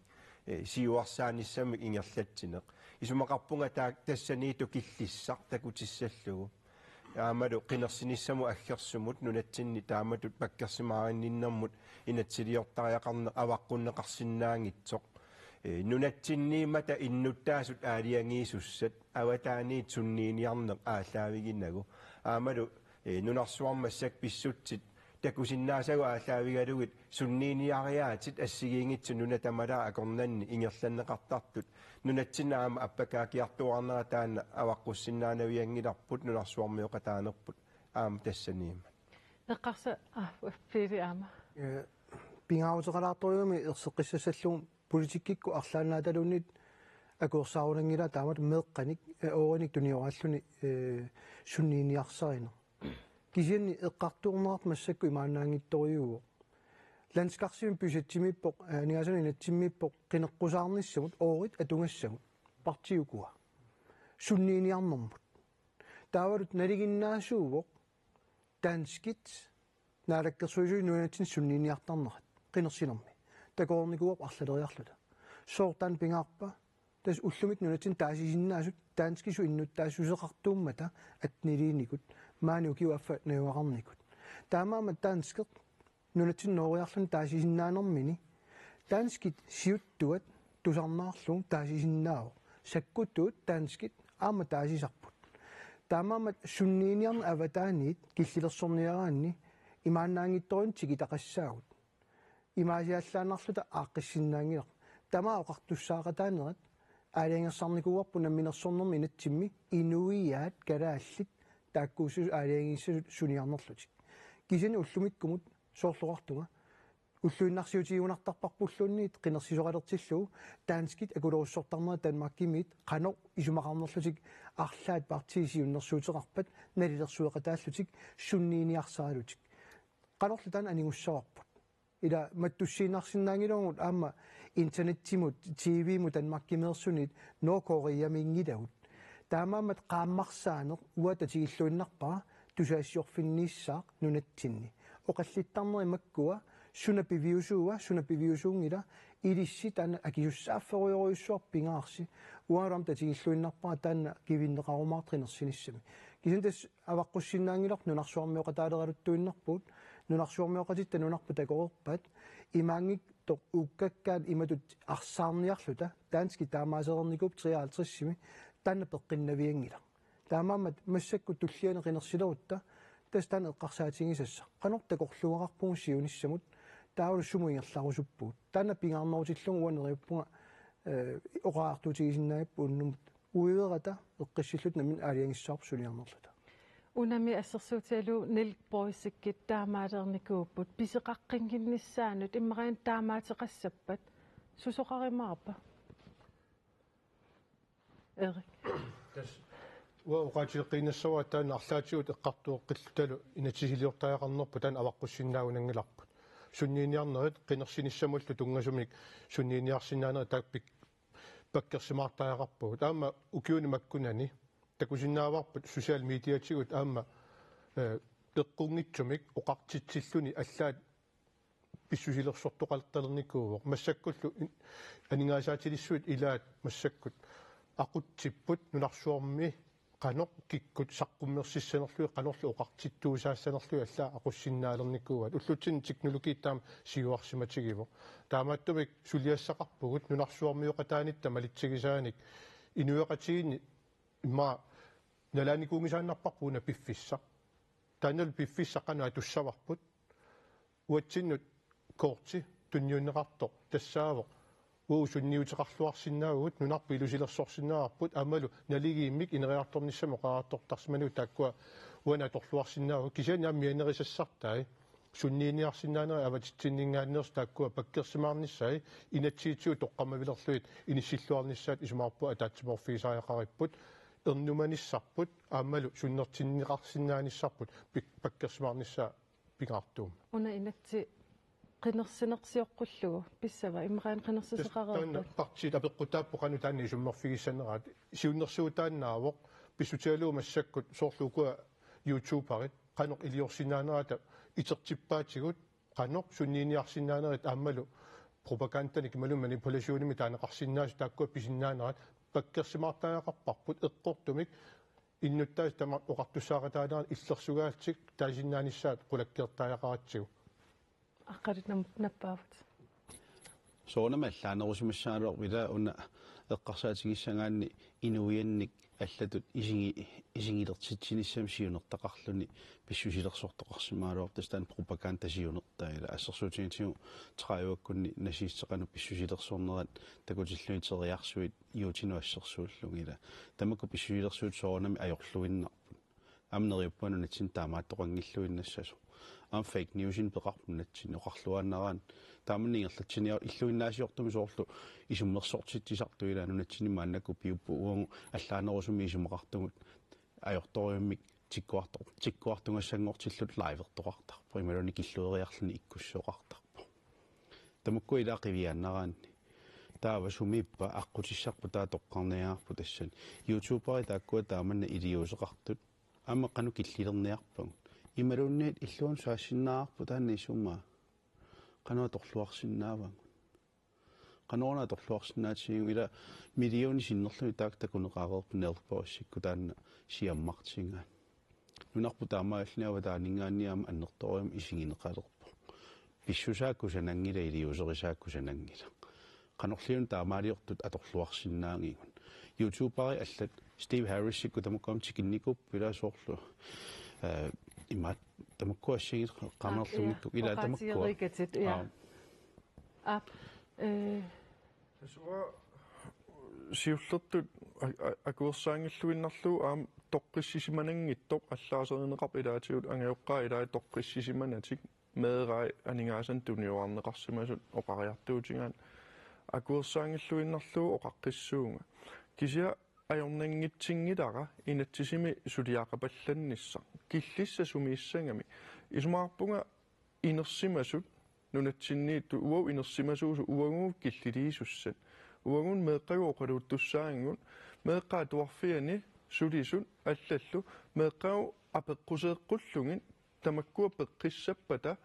сиуарсааниссамик ингерлатсинеқ исумақарпунга таак тассанииту киллиссақ такутиссаллугу аамалу қинерсиниссаму аггерсумут нунатсинни тааматут паккерсимааринниннэрмут инатсилиортариақарне аваққуннеқарсинаангитсоқ нунатсинниимата иннуттаасут аалиангиисуссат аватааниит суннииниарнеқ ааллаавигиннагу аамалу нунарсуармассак писсутсит такусиннаасагу ааллаавигалугит суннииниариаатит ассигиингитсу нунатамалаа акорнанни ингерланнеқартартут нунатсинаама аппакаакиартуарнера таана аваққуссиннаанавиангиларпут нунарсуармиоқатаанерпут аама тассаниима эққарса фири аама пингаавутеқалаарторюми ерсеққиссассаллуун политиккикку арлаанааталунит акуерсаарунангила таамат меэққаник оорник туниорааллуни суннииниарсарина кисианни эққартуурнерат массакку имаанаангитториугу ландскарсиум пюсатсимиппоқ анигаасани натсиммиппоқ қинеққусаарниссамут оорит атунгассамут партиукуа суннииниарнэрмут таавалут налигиннаасуувоқ данскит наалаккерсуисуи нуанатсин суннииниартарнерат қинерсинерми такоорникуоп арлалериарлута соортан пингаарпа тас уллумик нунатсин таасисиннаасут данскису иннуттаассусеқартууммата атнилииникут маанукиуаффа наюақарникут таамаама данскеқ нунатсин нориарлун таасисиннаанермини данскит сиуттуат тусарнаарлун таасисиннааву саккутуут данскит аама таасисарпут таамаама суннииниарна аватааниит киллилерсорниараанни имаанаангитторин тигитақассаагут имаасиаллаанарлута ааққиссиннаангилар тамаа оқартуссаақатаанерат аалиангерсарникуарпу намминерсорнерми инатсимми инуиаат калааллит тааккуусу аалиангиссу суниарнерлутик кисани уллумиккумут соорлуартунга уллуиннарсиутигунартарпарпуллуунниит қинерсисоқалертиллуу таанскит акулоруссортарнера танмаккимиит қано исумақарнерлутик арлаат партиисиуннэрсуутеқарпат налилерсуеқатааллутик суннииниарсаалутик qanorlu taan anigussawarput ila mattussiinarsinnaangilorngut aamma internettimut TV-mut anmarkimeersunit nookoriamiingilagut taamaamat qaammarsaaneq uata tigilluinnarpara tusaassiorfinniissaaq nunatsinni oqallittarneri makkua sunapiviusuungila ilissi taana akisussaafferioriussuar pingaarsi uaram tatigilluinnarpara taana kivinneqarumaartrinersinissami kisintas avaqqussinnaangilor nunarsuarmioqataaleralutuinnarput nunarsuarmioqatitta nunarpu takorerpat imaangik toq ukkakkaat imatut arsaarniarluta taanski taamaaserernikup 53-simi taana peqqinnaviangila taamaamat massakku tullianeqinersilerutta tastaan eqqarsaatingisassa qanor takorluaqarpungu siunissamut taulu sumuingerlarusuppuut taana pingaarnorutillungu uaneriuppunga oqaartuutigisinnaappu unnumut uiverata eqqissillut namin aaliangissaarp suliarnerluta unami assersuutialu nilpoissikkit taamaalernikууpput piseqaqqinginnissaanut immaqain taamaateqassappat susoqarimaarpa Erik уоқатилеққиннассава таана арлаатигут эққартуоққиллуталу инатигилиортаақарнерпу таана аваққуссиннаагунангиларпут суннииниарнерит қинерсиниссамуллу тунгасумик суннииниарсинаанери тааппик паккерсимаартаақарпугут аама укиуни маккунани такусиннааварпут социал медиатигут аама эққунгитсумик оқартитсиллуни аллаат писсусилерсортоқалталерникууоқ массаккуллу анигаасаатилиссуит илаат массаккут aqutsipпут нунарсуарми qanoq kikkut saqqummerсиссанерлуи qanorlu oqartittuusaassанерлуи аллаа aqussinnaалерникууат уллутсин технологииттаам сиуарсиматигиво таамааттумик сулиассақарпугут нунарсуармиоқатаанитта малитсигисааник инуеқатигини имма налааникуунгисааннарпарпуна пиффисса таанал пиффиссаққанаа туссаварпут уатсиннут коорти тунниуннеқарто тассаавоқ уусунниутеқарлуарсинаагут нунарпи илусилерсорсинаагарпут амалу налигииммик инериарторниссама оқаартортарсиману тааккуа уана торлуарсинаагу кисиани аммианерисассартаи суннииниарсинаанери аватитсиннингааннерс тааккуа паккерсимаарниссаи инатсиитсуу тоққамавилерлуит иниссиллуарниссаат исумаарпу атаатсиморфисааяқариппут эрнуманиссарпут аамалу суннертинниқарсинааниссарпут паккерсимаарнissaа пингаартуум уна инатси qinерсинерсиоққуллугу писсава иммақаан qinерсисеқарерпут партит апеққутааппоқану таанни суммерфигиссанераат сиуннерсуутаанаавоқ писсутиалуу массаккут соорлукуа ютуберит qanoq илиорсинаанерата итертиппаатигут qanoq суннииниарсинаанерит аамалу пропаганданик малу манипуляционими таанеқарсинаасу тааккуа писиннаанерат паккерсимаартааяқарпарпут эққортумик иннуттаас тама оқартуссааратаанерат иллерсугаалтик таасиннааниссаат qulakkeertaajaqaratsigu аққалит наппаавут соонамаллаанерусимассаалуар вила уна эққарсаатигиссангаанни инуианник аллатут исингилертитсиниссам сиунертақарлуни писсусилерсортоқарсимаалуар тастаан пропаганда сиунертаила ассерсуутигитигу трааваккунни насиистеқану писсусилерсуорнерат такутиллуитериарсуит иутинуассерсууллугила тамаку писсусилерсуут соонами аёрлуиннарпут амнериуппану натсин таамааттоқангиллуиннассасу ам фейк ньюсин пеқарпуннатсин оқарлуааннарaan тааманнингерлатсиниа иллуиннаасиортуми соорлу исуммерсортитсисартуилаанунатсини мааннакку пиуппу уангу аллаанерусуми исумақартугут аёрториуммик тиккуартунгассангортиллут лайвертоқартарпу ималуни киллуериарлуни иккуссоқартарпу тамукку илаақивианнараанни таава сумиппа аққутиссарпу таа тоққарниаарпу тассан ютубери тааккуа тааманна илиусеқартут аммеқану киллилерниарпагу ималунниит иллуун саассиннаарпу таанни сумма qanua torluarsinnaavang qanuna torluarsinnaatigiu ila milliooni sinnerluni taaktakuneqaareerpu neerpoissikku taanna siammartingaan nunarpu taamaalniava taaningaanniama annertorium isingineqalerpu pissusaakkusanangila iliuserisaakkusanangila qanorliun taamaaliortut atorluarsinnaangigun youtuberi allat Steve Harris-sikku tamukkam tikinnikkup pilaasoorlu имат тамаккуассигит qammerlumikku ila tamakku ап тасуа сиуллертут акуерсаангиллуиннарлуу аам тоққиссисиманангиттоқ аллаасеринеқарп илаатигут ангиоққаа илаа тоққиссисиманатик меерай анингаасан туниуарнеқарсимасут оқариартуутингаан акуерсаангиллуиннарлуу оқаққиссуунга кися ajornangitsingilara inatsisimi suliaqapallanissa killissa sumiissangami isumаарpunga inersimasut нунатсинниитту уау инерсимасуусу уагугу киллилиисуссан уагун меэккагу оқалуuттуссаангун меэккаа туарфиани сулисун аллаллу меэккагу апеққусеэққуллугин тамаккуа пеққиссаппата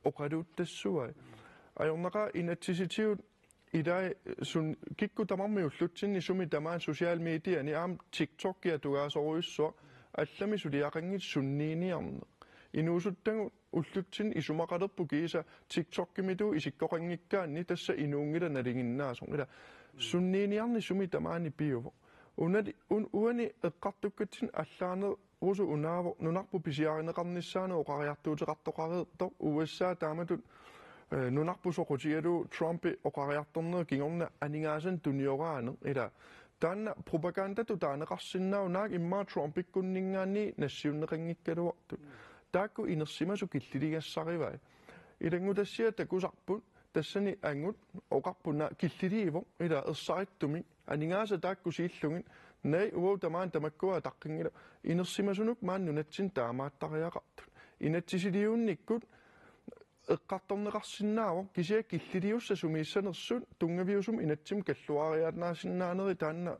оқалууттассуай ajornaqa inatsisitiut idai sun kikku tamarmiullutsinni sumi tamaan social media ni am TikTok ya tugaasoriussua allami suliaqangit sunniiniarneq inuusuttangu ullutsin isumaqalerpu kiisa TikTok-kimitu isikkoqanngikkaanni tassa inuungila nalinginnaasoq ila sunniiniarni sumi tamaani piuvo uani eqqartukkatsin allaaner rusu unaavo nunarpu pisiarineqarnissaanu oqariartuuteqartoqareertoq USA taamatut нунарпусоқутигалу Трумпи оқариарторнер кигорна анингаасан туниораанер ила таанна пропагандату таанеқарсиннаунаа иммаа Трумпиккуннингаани нассиуннеқангиккалуарту таакку инерсимасу киллилигассаривай илангутассиа такусарпут тассани ангут оқарпуна киллилииво ила ерсариттуми анингааса таакку сииллугин най уо тамаан тамаккуа таққингила инерсимасунук мааннунатсин таамааттариақартут инатсисилиунниккут эққарторнеқарсиннаава кисиа киллилиусса сумииссанерсут тунгавиусум инатсим каллуариааннаасиннаанери таанна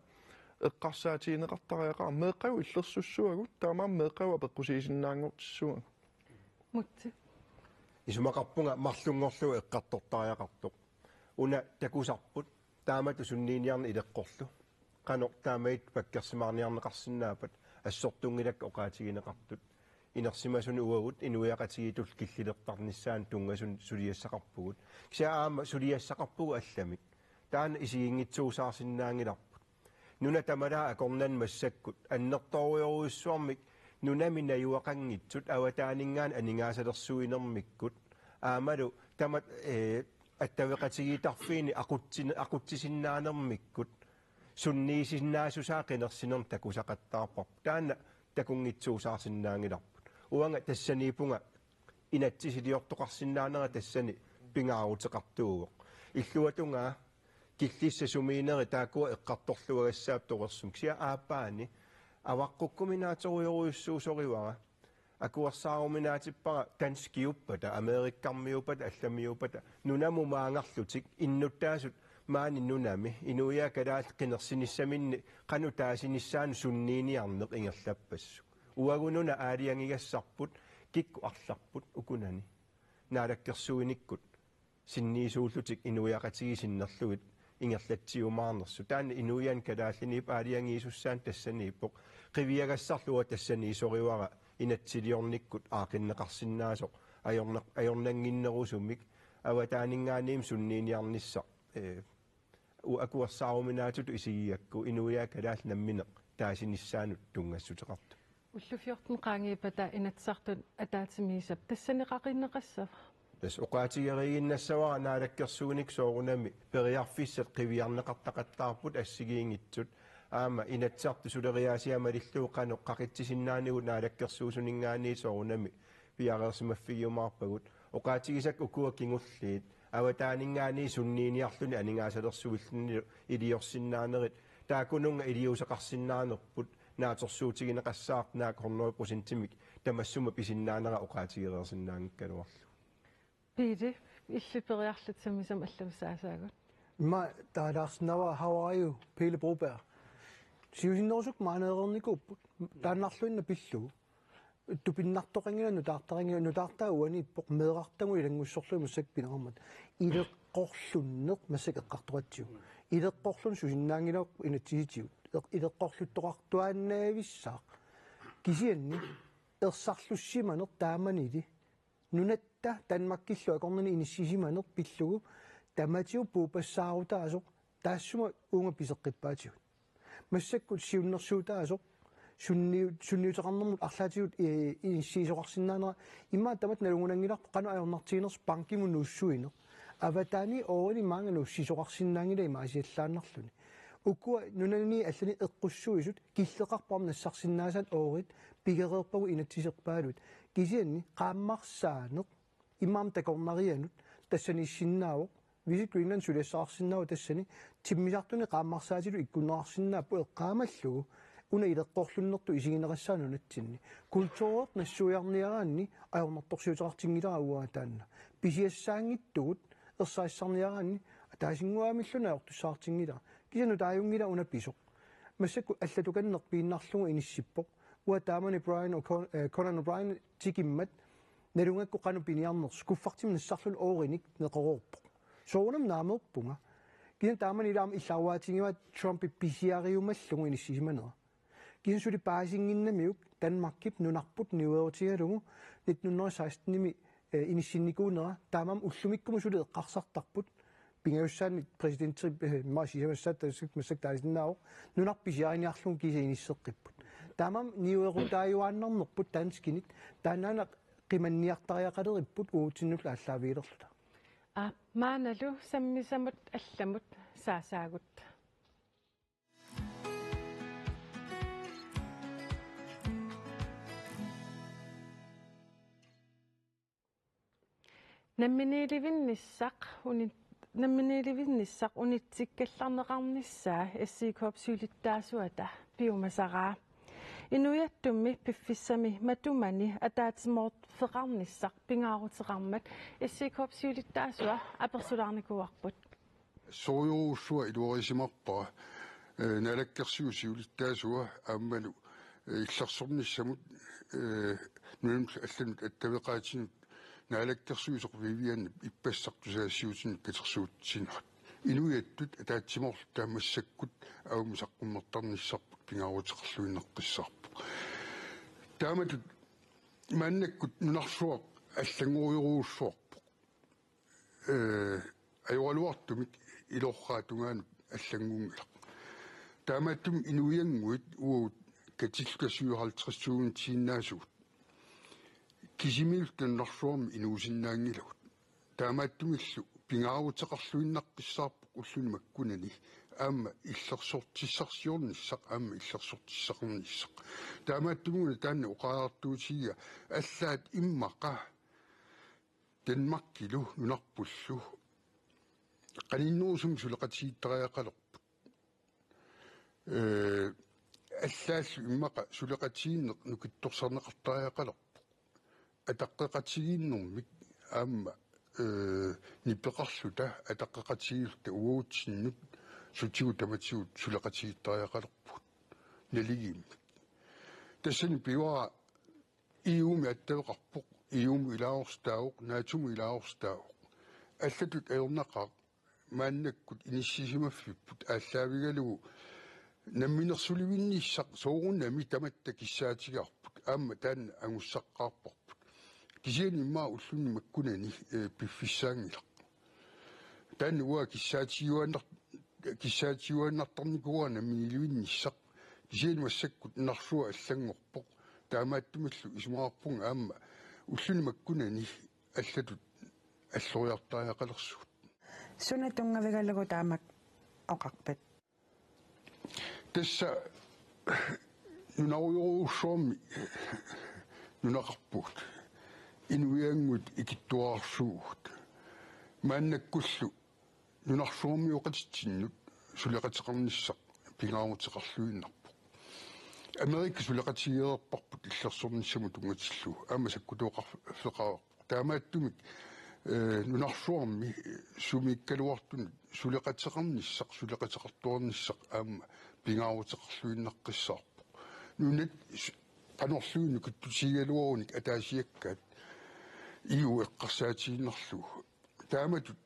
эққарсаатиинеқартариақаа меэққау иллерсуссуагу таамаам меэққау апеққусиисиннаангортиссуа мутси исумақарпунга марлунгорлу эққартортариақартоқ уна такусарпут таамату суннииниарни илеққорлу қано таамаит паккерсимаарниарнеқарсинаапат ассортунгилак оқаатигинеқартут инерсимасуни уагут инуяқатигитул киллилертарниссаан тунгасун сулиассақарпугут кисаама сулиассақарпугу алламик таана исигингитсуусаарсинаангиларпут нуна тамалаа акорнан массаккут аннерторуйоруйуссуармик нунами наюақангитсут аватаанингаан анингаасалерсуинермиккут аамалу тамат аттавеқатигитарфиини ақутсисиннаанермиккут сунниисиннаасусаа қинерсинерм такусақаттаарпар таана такунгитсуусаарсинаангиларпут уанга тассанипунга инатсисилиортоқарсинаанера тассани пингаарутеқартуугоқ иллуатунга киллисса сумиинери таакуа эққарторлуагассаап тоқерсум кисиа ааппаани аваққуккуминааторуйоруйуссуусоривара акуарсааруминаатиппара танскиуппата америккармиуппата алламиуппата нунаму маангарлутик иннуттаасут маани нунами инуя калаал қинерсиниссаминни қану таасиниссаан суннииниарнеқ ингерлаппассу уагунуна аалиангигассарпут кикку арларпут укунани наалаккерсуиниккут синниисууллутик инуяқатигисиннерлугит ингерлатсиумаарнерсу таана инуян калааллинип аалиангиисуссаан тассанииппоқ қивиагассарлуа тассаниисоривара инатсилиорниккут аақиннеқарсинаасоқ аёрнангиннерусумик аватаанингааним суннииниарнisса акуарсааруминаатуту исигиакку инуя калаал намминеқ таасиниссаанут тунгассутеқарту уллуфиортун qaangiipata inatsartut ataatimiisap тассанеқақиннеқассава тас оқаатигеригиннассавара наалаккерсууник соорунами периарфиссат қивиарнеқартақаттаарпут ассигиингитсут аама инатсарту сулериаасиамалиллуу қақитсисиннаанигу наалаккерсуусунингаани соорунами пиареерсимаффигиумаарпагут оқаатигисак укуа кингуллиит аватаанингаани суннииниарлуни анингаасалерсуиллни илиорсиннаанерит таакунунга илиусеқарсиннаанерпут нааторсуутигинеқассаарт наак 100% тамассума писиннаанера оқаатигереерсиннаангккалуарлу пиди иллипериарлутсамисам алламсаасаагут ма таалаарснава how are you Pele Broberg сиусиннерусук маанеерникуппут тааннарлуинна пиллугу тупиннартоқангилану таартарингилану таартаа уани иппоқ меэқартагу илангуссорлуи массакпинеқармат илеққорлуннеқ массакеққартуатсиу илеққорлун сусиннаангилаақ инатсигитиут илеққорлуттоқартуаанаависсаақ кисианни ерсарлуссиманер тааманили нунатта танмаккиллу акорнани иниссисиманер пиллугу таматиу пуупассаарутаасоқ таассума уунга писеққиппаатиут массаккут сиуннерсуутаасоқ сунниутеқарнэрмут арлаатигут иниссиисоқарсинаанера имма тамат налунгунангиларпу қану аёрнартигинерс банкимун нууссуинер аватаани оорни маанга нууссисоқарсинаангила имаасиаллааннарлуни укуа нунани аллани эққуссуисут киллеқарпарм нассарсиннаасаат оорит пигереерпагу инатсисерпаалут кисианни qaammarsaanеқ имаам такорнарианут тассаниссиннаавоқ Visit Greenland сулиассаарсиннаава тассани тиммисартуни qaammarsaatilu иккуннеқарсиннааппу эққаамаллугу уна илеққорлуннерту исигинеқассаанунатсинни культуурт нассуиарниараанни аёрнэрторсиутеқартингилара уаатаанна писиассаангиттугут ерсаассарниараанни атаасингуаамиллуна ортуссаартингила кисану тааюнгила уна писоқ массакку аллатуканнеқ пииннарлугу иниссиппоқ уа таамани Conan O'Brien тикиммат налунгакку кану пиниарнерс куффартим нассарлун оориник неқорорпоқ соонам наамерпунга кин таамани илаам иллауаатингива Trump писиариумаллугу иниссисиманера кин сули паасингиннамиук Danmarkip нунарпут ниуэрутигалугу 1916-ними иниссинникуунера таамам уллумиккуму сули эққарсартарпут пингауссаани президентри маасисамассаат тассак массак таалисиннаавоқ нунарписиариниарлугу киса иниссеққиппут таамам ниуэрутааюааннарнерпут таанскинит таанаана qimанниартариақалериппут уутиннула аллаавиилерлута maaнаlu sammisamut allamut saasaagut namminilivinnissaq unitsikkallarneqarnissaa SC-korpsulittaasuata piumasaraa Inuiattummi piffissami matumani ataatimoort feqarnissaq pingaaruteqarmat SC-korpsulittaasua apersularnikuarput soorjuruussua iluorisimarpara nalakkersuusiulittaasua aammalu illarsornissamut nunum allanut attaveqaatinut naalakkersuusoqvivianni ippassartusaassiutinnik katersuutsinerat inuiattut ataatsimorlu taamassakkut aumisaqqummertarnissarput pingaaruteqarluinneqqissarpu taamatut maannakkut nunarsuaq аллангуйоруussуарпу ajorluartumik ilorraatungaanut аллангунгила таамааттум инуиангуит уут катиллукасуйоралтриссуун тииннаасуут кисимилтэн норсуарми инуусиннаангилагут таамааттумиллу пингаарутеқарлуиннаққиссаарпу уллуни маккунани аама иллерсортиссарсиорниссақ аама иллерсортиссақарниссақ таамааттумуна таанна уқаартуутига аллаат иммақа Danmarkилу нунарпуллу qaniinnuusum suleqatiittariaqalerput аллааллу иммаqa suleqatiinneq nukittorsarneqartariaqalerput ataqqeqatigiinnermik aamma nippeqarluta ataqqeqatigiilta uutinnut sutigu tamatigut suleqatiittariaqalerput naligimmi tassani piwara iumi attaveqarpoq iumi ilaorstauq naatumu ilaorstauq аллатут аернақаа мааннаккут иниссисимаффиппут ааллаавигалугу намминерсуливинниссақ соорунами таматта киссаатигарпут аама таанна ангуссаққарпарпут кисиани иммаа уллунни маккунани пиффиссаангилақ таанна уа киссаатиуаннартарникуа намминиливинниссақ кисиани массаккут нарсуа аллангорпоқ таамааттумиллу исумаарпунга аама уллунни маккунани аллатут аллориартариақалерсуут суна тунгавигаллагу таамак оқарпат тасса нунауйоруусsuarmi нунақарпуут инуиангут икиттуаарсуугут мааннаккуллу нунарсуарми оқатитсиннут сулеқатеқарниссақ пингаарутеқарлуиннарпу америкка сулеқатигеерпарпут иллерсорниссаму тунгатиллу аама саккутуоқарфеқаа таамааттумик нунарсуарми сумиккалуартун сулеқатеқарниссақ сулеқатеқартуарниссақ аама пингаарутеқарлуиннаққиссаарпу нунат канорлуину киттутигалуаруник атаасиаккаат иу эққарсаатигиннарлугу тааматут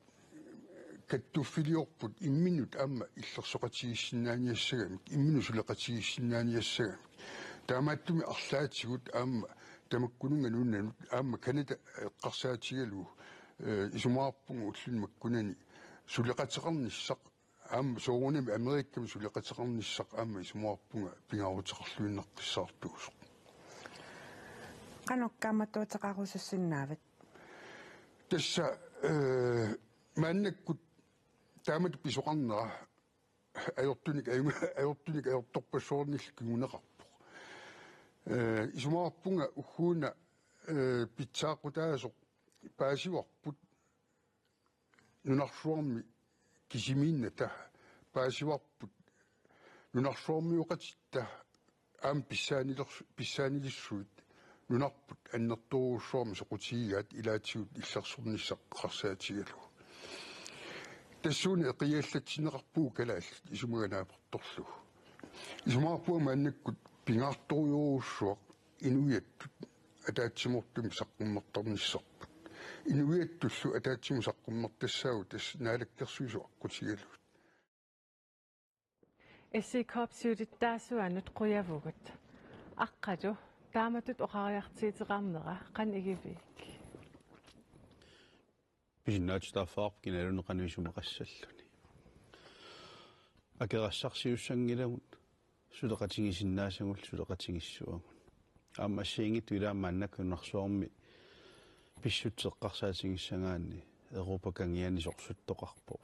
каттуффилиорпут имминут аама иллерсоқатигиссинааниассагамик иммину сулеқатигиссинааниассагамик таамааттуми арлаатигут аама тамаккунунга нуннанут аама каната эққарсаатигалугу исумаарпугу уллун маккунани сулеқатеқарниссақ аама соорунами америкками сулеқатеқарниссақ аама исумаарпунга пингаарутеқарлуиннаққиссаартуусоқ каноккааматтуутеқарусассиннаават тасса мааннаккут таамат писоқарнера аёртуник аёрторпассуорниллкигунеқарпоқ исумаарпунга уггууна питсаақутаасоқ паасиварпут нунарсуарми кисимиинната паасиварпут нунарсуармиуқатитта аам писсаанилиссуит нунарпут аннэртуурусуарми соқутигигаат илаатигут иллерсорниссаққарсаатигалу тассууни эқиаллатсинеқарпуу калааллут исумаганаапорторлу исумаарпуа мааннаккут пингаарторюоруссуақ инуиаттут атаатсимортум саққуммертарниссарпут инуиаттуллу атаатсиму саққуммертассаагу тасс наалаккерсуису аққутигалут эссикоопсиулиттаасуанут қуявугут аққалу тааматут оқариартиитеқарнера қан игивик писиннаатстаафаарп киналунеқануисумақассаллуни акерассарсиуссангилагут сулеқатингисиннаасагул сулеқатингиссуагут аамассиингиту илаамааннаккуннарсуарми писсутсеққарсаатингиссагаанни Europa кангиани сорсуттоқарпо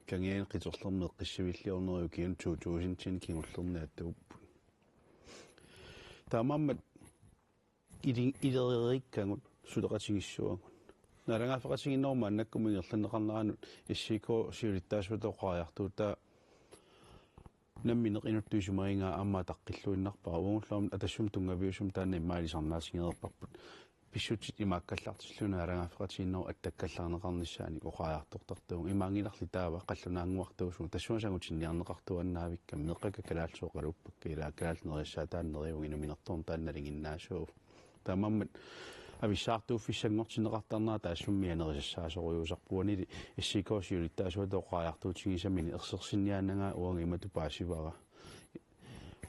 кангиани қиторлерми эққиссавиллиорнериу киун туутуусинтин кингуллерниаттууппут таамааммат илерериккангут сулеқатингиссуагут нарангафеқатингиннорма аннаккумингерланеқарнеранут иссико сиулиттаасуутоқариартуута намминеқ инуттуисумарингаа аамаа таққиллуиннарпара унгуллаам атассум тунгавиусум таанна имаалисарнаасингерерпарпут писсутит имааккаллартиллуна арангафеқатингиннор аттаккаллаарнеқарниссаани оқариартортартуун имаангиларли таава қаллунаангуартуусу тассуасагутинниарнеқартуаннаавиккам меққака калаалсооқалуппакка илаа калаалнериассаа тааннериуг инуминерторн таанналингиннаасуу таамаммат ависсаартууффиссангортинеқартарнаа таассуммианерисаасориусарпуанили иссикоосиулиттаасуатоқариартуутингисамини ерсерсинниаанагаа уанга имату паасивара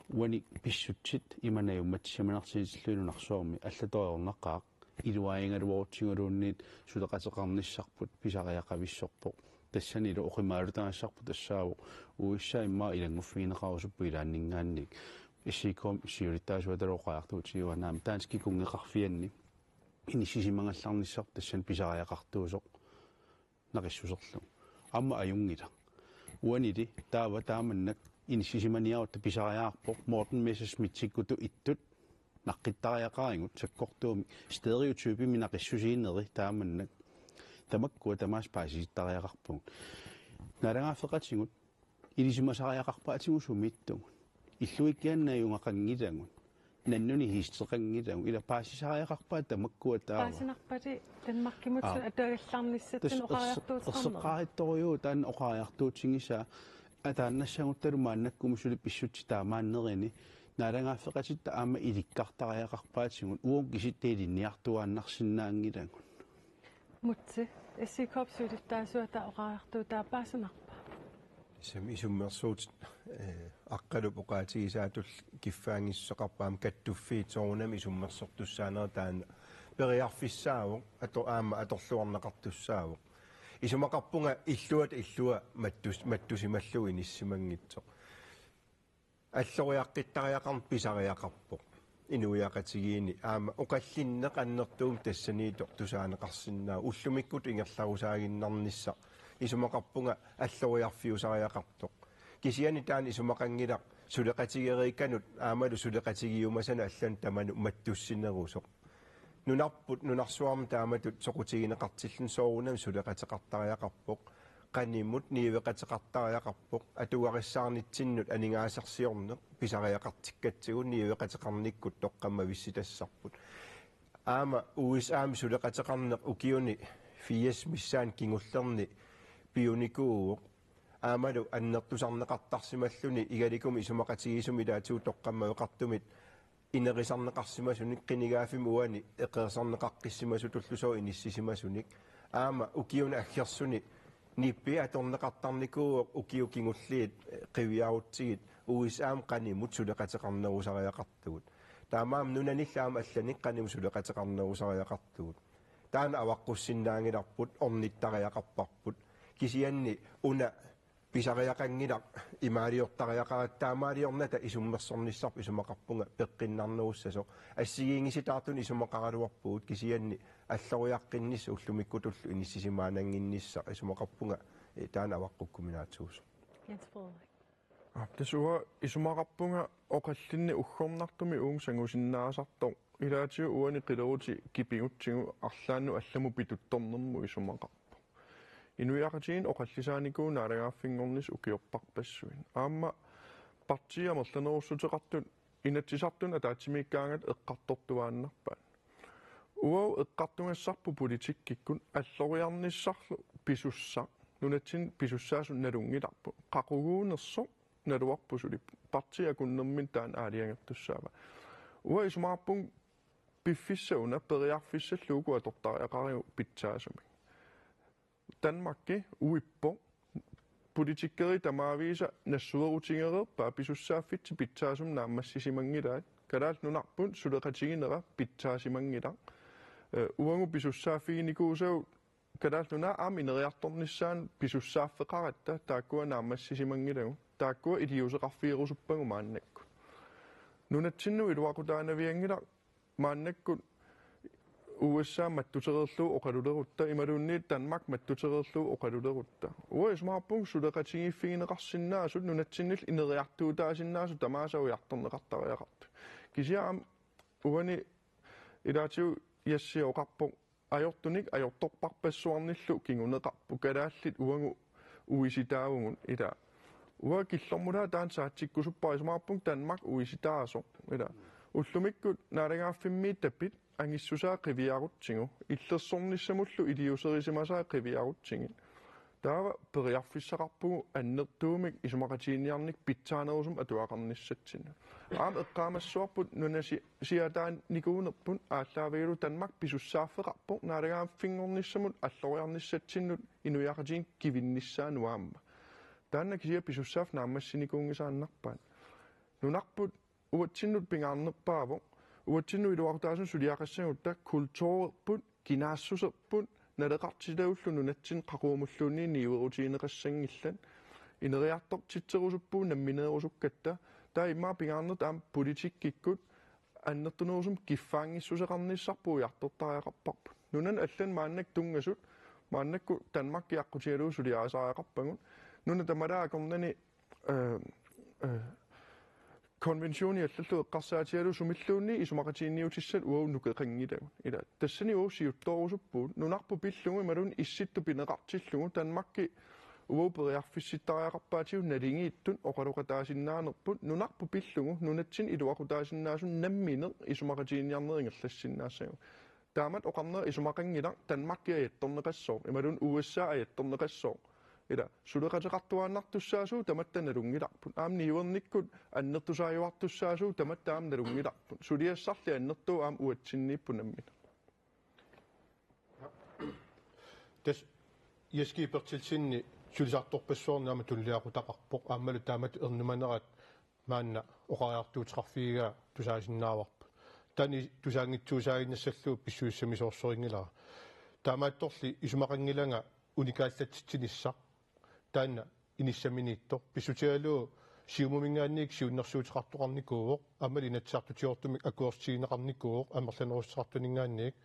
уани писсутсит иманаюмматсиманартиитиллуинунарсуарми аллаториорнаққаақ илуаингалуорутсингулуунниит сулеқатеқарниссарпут писариақависсорпоқ тассанилу оқимаалутаассарпу тассааву уиссаа иммаа илангуффигинеқарусуппу илааннингаанник иссикоом сиулиттаасуатоқариартуутигуанаама таански кунгеқарфианни инисисимангалларниссар тассан писариақартуусоқ нақиссусерлу амма аюнгила уанили таава тааманнак инисисиманиарутта писариаарпоқ Morten Messerschmidt-тиккуту иттут наққиттариақарингут саккортууми стереотипими нақиссусииннери тааманнак тамаккуа тамаас пааситтариақарпуг нарангафеқатингут илисимасариақарпаатигусумиттугут иллуиккианнаюнгақангилангут наннуни хистеқангилангу ила паасисариақарпаа тамаккуа таава паасинарпати танмаркимут атагалларниссаттун оқариартуутеқарнера эққариториу таан оқариартуутингиса атааннассагутталу мааннаккумусули писсутси таамааннерини наалангаффеқатитта аама иликкартариақарпаатигут уун киситтеилинниартуааннарсинаангилангут мутси эссикоопсуулиттаасуата оқариартуутаа паасинарпа исуммерсуут аққалу поқаатигисаатул киффаангиссоқарпаам каттуффиит соорунами исуммерсортуссаанера таана периарфиссааву аама аторлуарнеқартуссааву исумақарпунга иллуа маттусималлуи ниссимангитсоқ аллориаққиттариақарн писариақарпоқ инуиақатигиини аама оқаллиннеқ аннертуум тассаниитоқ тусаанеқарсиннаа уллумиккут ингерларусаагиннарнисса исумақарпунга аллориарфиусариақартоқ кисиани таан исумақангилақ сулеқатигерикканут аамалу сулеқатигиумасана аллан таману маттуссинерусоқ нунарпут нунарсуарма тааматут соқутигинеқартиллун соорунам сулеқатеқартариақарпоқ qaнимут ниивеқатеқартариақарпоқ атуариссаарнитсиннут анингаасарсиорнеқ писариақартиккатсигун ниивеқатеқарниккут тоққамма висситассарпут аама уисаами сулеқатеқарнеқ укиуни фиес миссаан кингуллерни пионикуу аамалу аннертусарнеқартарсималлуни игаликуми исумақатигисуми таатуу тоққаммавеқартумит инерисарнеқарсимасуник қинигаафим уани эқерсарнеқаққиссимасу туллусоо иниссисимасуник аама укиуна аггерсуни ниппи аторнеқартарникуу укиу кингуллиит қивиарутсигит уисаам qaнимут сулеқатеқарнерусариақартугут таамаам нунаниллаама алланик qaниму сулеқатеқарнерусариақартугут таана аваққуссиннаангиларпут орниттариақарпарпут кисианни уна писариақангилақ имаалиортариақарат таамаалиорната исуммерсорниссарп исумақарпунга пеққиннарнеруссасо ассигиингиситаартун исумақараруарпуут кисианни аллориаққиннис уллумиккутуллу иниссисимаанангиннисса исумақарпунга таана аваққуккуминаатсуус тасуа исумақарпунга оқаллинни уггорнартуми уунсангусиннаасартор илаатиу уани қилерути кипингутсигу арлаанну алламу питутторнэрму исумақарпу инуиақатигин оқаллисааникуу наалагааффингорнис укиорпарпассуин аама партиамерланеруссутеқартут инатсисартун атаатсимиккаангат эққартортуааннарпаан Uau eqqartungassarpu politikkikkun alloriarnissarlu pisussa nunatsin pisussaasun nalungilarpu qaquguunerso naluarpusuli partiakunnermin taan aaliangertussaava uau isumaarpun piffissauna periarfissalluuku atortariaqariu pitsaasumi Danmarkki uippo politikkeri tamaavisa nassuderutigereerpaa pisussaaffitsi pitsaasum naammassisimangilaat kadaalt nunarpun suleqatiginera pitsaasimangilar uangu pisussaafiinikuusau kadaalt nuna amineriartornissaan pisussaaffeqaratta taakkua naammassisimangilagu taakkua iliuseqarfiirusuppagu maannakku nunatsinnu iluaqutaanaviangila maannakku USA mattutereerluu oqalulerutta imaluunniit Danmark mattutereerluu oqalulerutta uismaarpung suleqatigiiffigineqarsinnaasut nunatsinnil ineriartuutaasinnaasu tamaasauiartorneqartariaqartu kisiaam uani ilaatiu яссиоқарпу ajortunik ajortorparpassuarnillu kinguneqarpu kalaallit uangu uisitaavungun ila ua killormula taan saatsikkusuppaa ismaarpung Danmark uisitaaso ila ullumikkut naalagaaffimmii tappit angissusaa qiviarutsingu illersornissamullu iliuserisimasa qiviarutsingin taava periarfissaqarpugu annertuumik isumaqatiiniarnik pitsaanerusum atuaqarnissatsinna aam eqqaamassuarput nunasi siataan nikuunerpun aallaavigulu Danmark pisussaaffeqarpu naalagaaffiнгорnissamut alloriarnissatsinnut inuiaqatiin kivinnissaanuaamma taanna kisia pisussaaf naammassinikuungisaannarpaan nunarput uatsinnut pingaarnerpaavu uatsinnu iluartaasun suliaqassangutta kultuurerput kinaassuserput naleqartilaullu nunatsin qaquumulluunni niuerutiineqassangillan ineriartor titserusuppuun nammineerusukkatta taa immaa pingaarnert aam politikkikkut annertunerusum kiffaangissuseqarnissarpuu iartortariaqarparput nunan allan maannak tungasut maannakku Danmark iaqqutialuu suliaasaariaqarpagun nuna tamalaakornani konventioni allallu eqqarsaatialu sumilluunni isumaqatiinniutissat uau nukeqangilagun ila tassani uau siuttorusuppuut nunarpu pillungu imalun issittu pineqartillungu Danmarkki uau periarfissittariaqarpaatiu nalingiittun oqaluqataasinaanerput nunarpu pillungu nunatsin iluaqutaasinaasun namminer isumaqatiinniarneringerlassinnaassagu taamat oqarnera isumaqangila Danmarkki ajattorneqassoo imalun USA ajattorneqassoo ila suleqateqartuaannartussaasuu tamattanalungilarput aam niuernikkut annertusaajuartussaasuu tamattaam nalungilarput suliassarli annertuu aam uatsinniippunammina tas yaskiipertilsinni sulisartorpassuornaama tulliaqutaqarpoq aammalu taamat ernumanerat maanna oqariartuutiqarfiigaa tusaasinnaavарпут tani tusaangitsuusaaginnassalluu pissuissamisoorsoringilara taamaattorli isumaqangilanga unikaallatsitsinissa taanna inissaminiittor pissutialuu siumumingaanniik siunnersuutiqartoqarnikuuvoq ammali inatsartutiortumik akuersigineqarnikuuvoq ammerlanerussaqartuningaanniik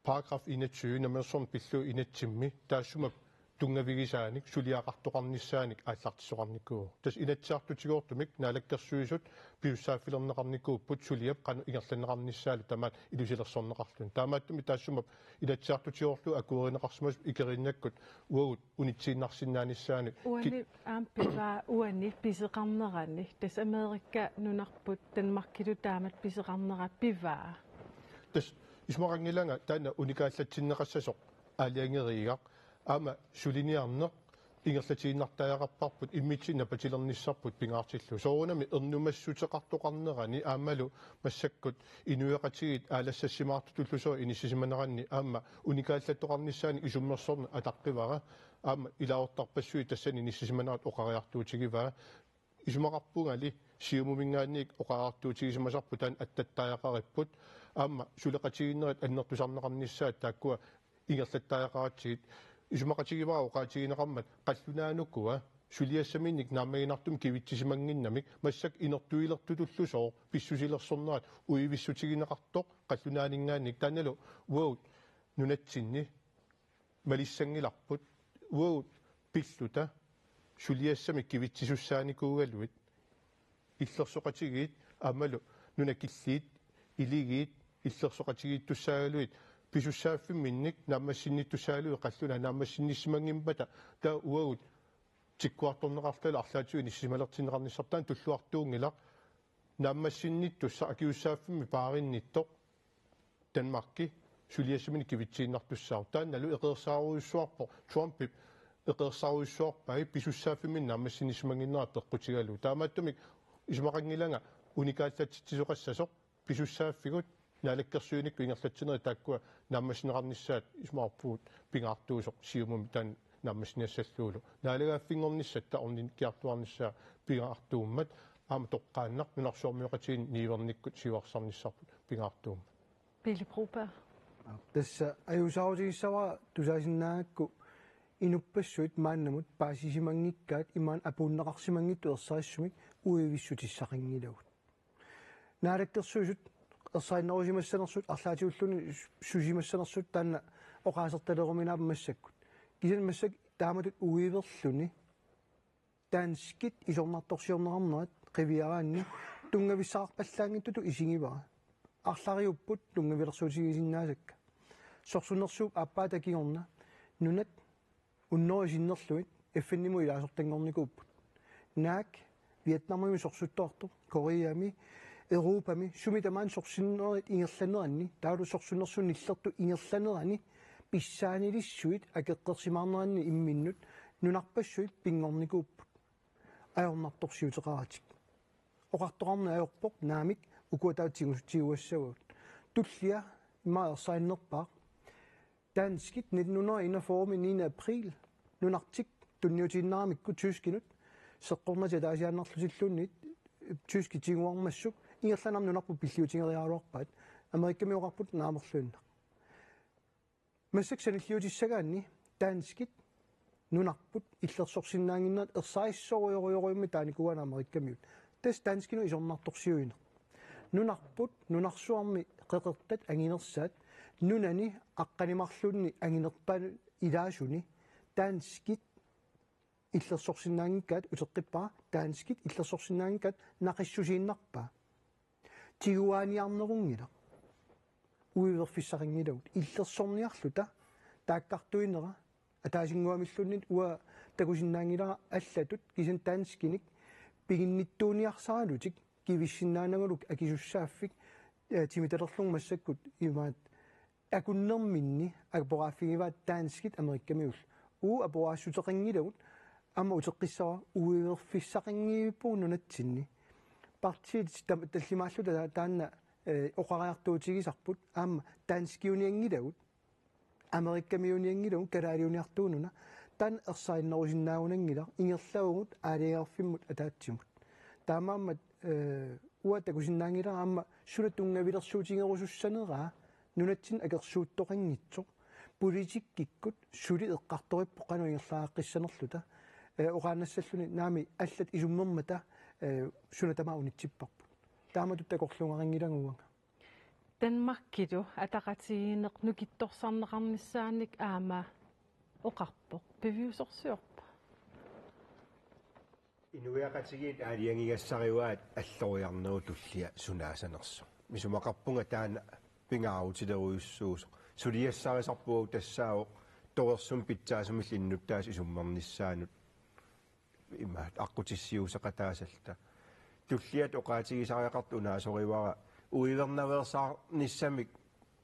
paragraf 21 namersorn pillu inatsimmi taassuma tungavigisaanik suliaqartoqarnissaanik aallartissoqarnikuuvoq tas inatsartutigoortumik naalakkersuisut piussaaffilernеqarnikuupput suliap qanu ingerlaneqarnissaalu tamaat ilusilersorneqarlun taamaattumi taassuma inatsartutiorlu akuerineqarsumas ikerinnakkut uagut unitsiinnarsиннааниссааник уани аампива уани писеқарнеранни тас Америкка нунарпут Danmarkkilu таамат писеқарнера пиваа тас исмарангиланга таана уникааллатсиннеқассасоқ аалиангериигақ аама сулиниарнеқ ингерлатигиннартааяқарпарпут иммитсина патилерниссарпут пингаартиллу соорунами эрнумассутеқартоқарнерани аамалу массаккут инуеқатигит аалассассимаартутуллусоо иниссисиманеранни аама уникааллаттоқарниссаани исуммерсорна атаққивара аама илаортарпассуи тассани иниссисиманерат оқариартуутигиваа исумақарпугали сиумумингаанник оқариартуутигисимасарпу таан аттаттааяқариппут аама сулеқатигиннерат аннертусарнеқарниссаат тааккуа ингерлаттааяқаратсигит исумақатигиваа оқаатигинеқармат қаллунаануккуа сулиассаминник наамагинартум кивитсисимангиннамик массак инертуилертутуллусоо писсусилерсорнерат уивиссутигинеқартоқ қаллунаанингааник тааналу уау нунатсинни малиссангиларпут уау пиллута сулиассамик кивитсисуссааникуугалуит иллерсоқатигиит аамалу нунакиллиит илигиит иллерсоқатигииттуссаагалуит писуссааффимминник нааммассинниттусаалуи қаллуна нааммассинниссимангимпата таа уагут тиккуарторнеқартала арлаатиуи Danmarkki suliassamini kivitsииннартуссаар таанналу эқерсааруйуссуарпо Trumpip эқерсааруйуссуарпаи писуссааффимин намассинисмагиннера пеққутигалу таамааттумик исмақангиланга уникааллатсисоқассасоқ писуссааффигут наалаккерсуиникку ингерлатсинери тааккуа наммаснеқарниссаат исмаарпуут пингаартуусоқ сиумуми таан наммасниассаллуулу наалагааффингорниссат таорни киартуарниссаа пингаартууммат аама тоққааннар нунарсуормиоқатигин нииверниккут сиварсарниссарпут пингаартуумма Пили Пропа тасса аюсаутигиссава тусаасиннаакку инуппассуит мааннамут паасисимангиккаат имаан апууннеқарсимангитту ерсаассумик уивиссутиссақингилагут наалаккерсуусут ерсаиннерусимассанерсут арлаатиуллуни сусимассанерсут таанна оқаасерталеруминаапмассаккут кисанмассак тааматут уиверлуни таанскит исорнарторсиорнеқарнерат қивиараанни тунгависсаарпаллаангиттуту исигивара арлариуппут тунгавилерсуутигисиннаасакка сорсунерсууп аппаа такигорна нунат уннорисиннерлуит эффенниму илаасортангорникууппут наак вьетнамми сорсуттоорту кореями европами сумитамаан сорсиннерит ингерланеранни таалу сорсунерсуун иллерту ингерланерани писсаанилиссуит акеққерсимаарнеранни имминнут нунарпассуит пингорникууппут аёрнарторсиутеқаратик оқартоқарна аёрпоқ наамик укуатаатигуссагут туллиа имаерсаиннерпаа Danskit 1941 9. april нунартик тунниутииннарамикку тюскинут сеққорнати таасиааннарлутиллууннит тюски тигуармассук ингерланарну нарпу пиллиутингериаруарпаат америккамиоқарпут наамерлуунна массак саниллиутиссагаанни Danskit нунарпут иллерсорсиннаангиннаат ерсааиссоруйоруйоруйумми тааникуана америккамиут тас Danskinu исорнарторсиуина нунарпут нунарсуарми қеқертат ангинерсаат нунани аққанимарлуунни ангинерпану илаасуни Danskit иллерсорсиннаангиккаат утеққиппаа Danskit иллерсорсиннаангиккаат нақиссусииннарпаа тигуааниарнерунгила уиверфиссарингилагут иллерсорниарлута тааккартуинера атаасингуамиллуннит уа такусиннаангилара аллатут кисан Danskiник пигинниттууниарсаралутик кивиссиннаанагулук акисуссааффик тимиталерлуг массаккут имаат акуннерминни апораффигиваат Danskit америккамиул апорассутеқингилагут ама утеққиссара уиверфиссақингииппуу нунатсинни партиит таллимааллута таанна оқариартуутигисарпут аама Danskiuniангилагут америккамиуниангилагут калаалиуниартуунуна таан ерсаиннерусиннаагунангила ингерлаугут аалиарфиммут атаатсимут таамааммат уатакусиннаангила аама сулатунгавилерсуутингерусуссанераа нунатсин акерсууттоқингитсо политиккиккут сули эққарториппо қануингерлааққиссанерлута оқаанассаллуни наами аллат исуммермата сулатамаа унитсиппарпут тааматут такорлунгарингилагуага Danmarkkitu атақатигинеқ нукитторсарнеқарниссааник аама оқарпоқ пивиусорсиорпа инуяқатигит аалиангигассариваат аллориарнеру туллиа сунаасанерсо мисумақарпунга таана пингааутилеруйуссуусо сулиассарисарпуу тассао торерсум питсаасумиллиннут таас исуммерниссаанут имаат аққутиссиусақатаасалта туллиат оқаатигисариақарту унаасоривара уивернаверсаарниссамик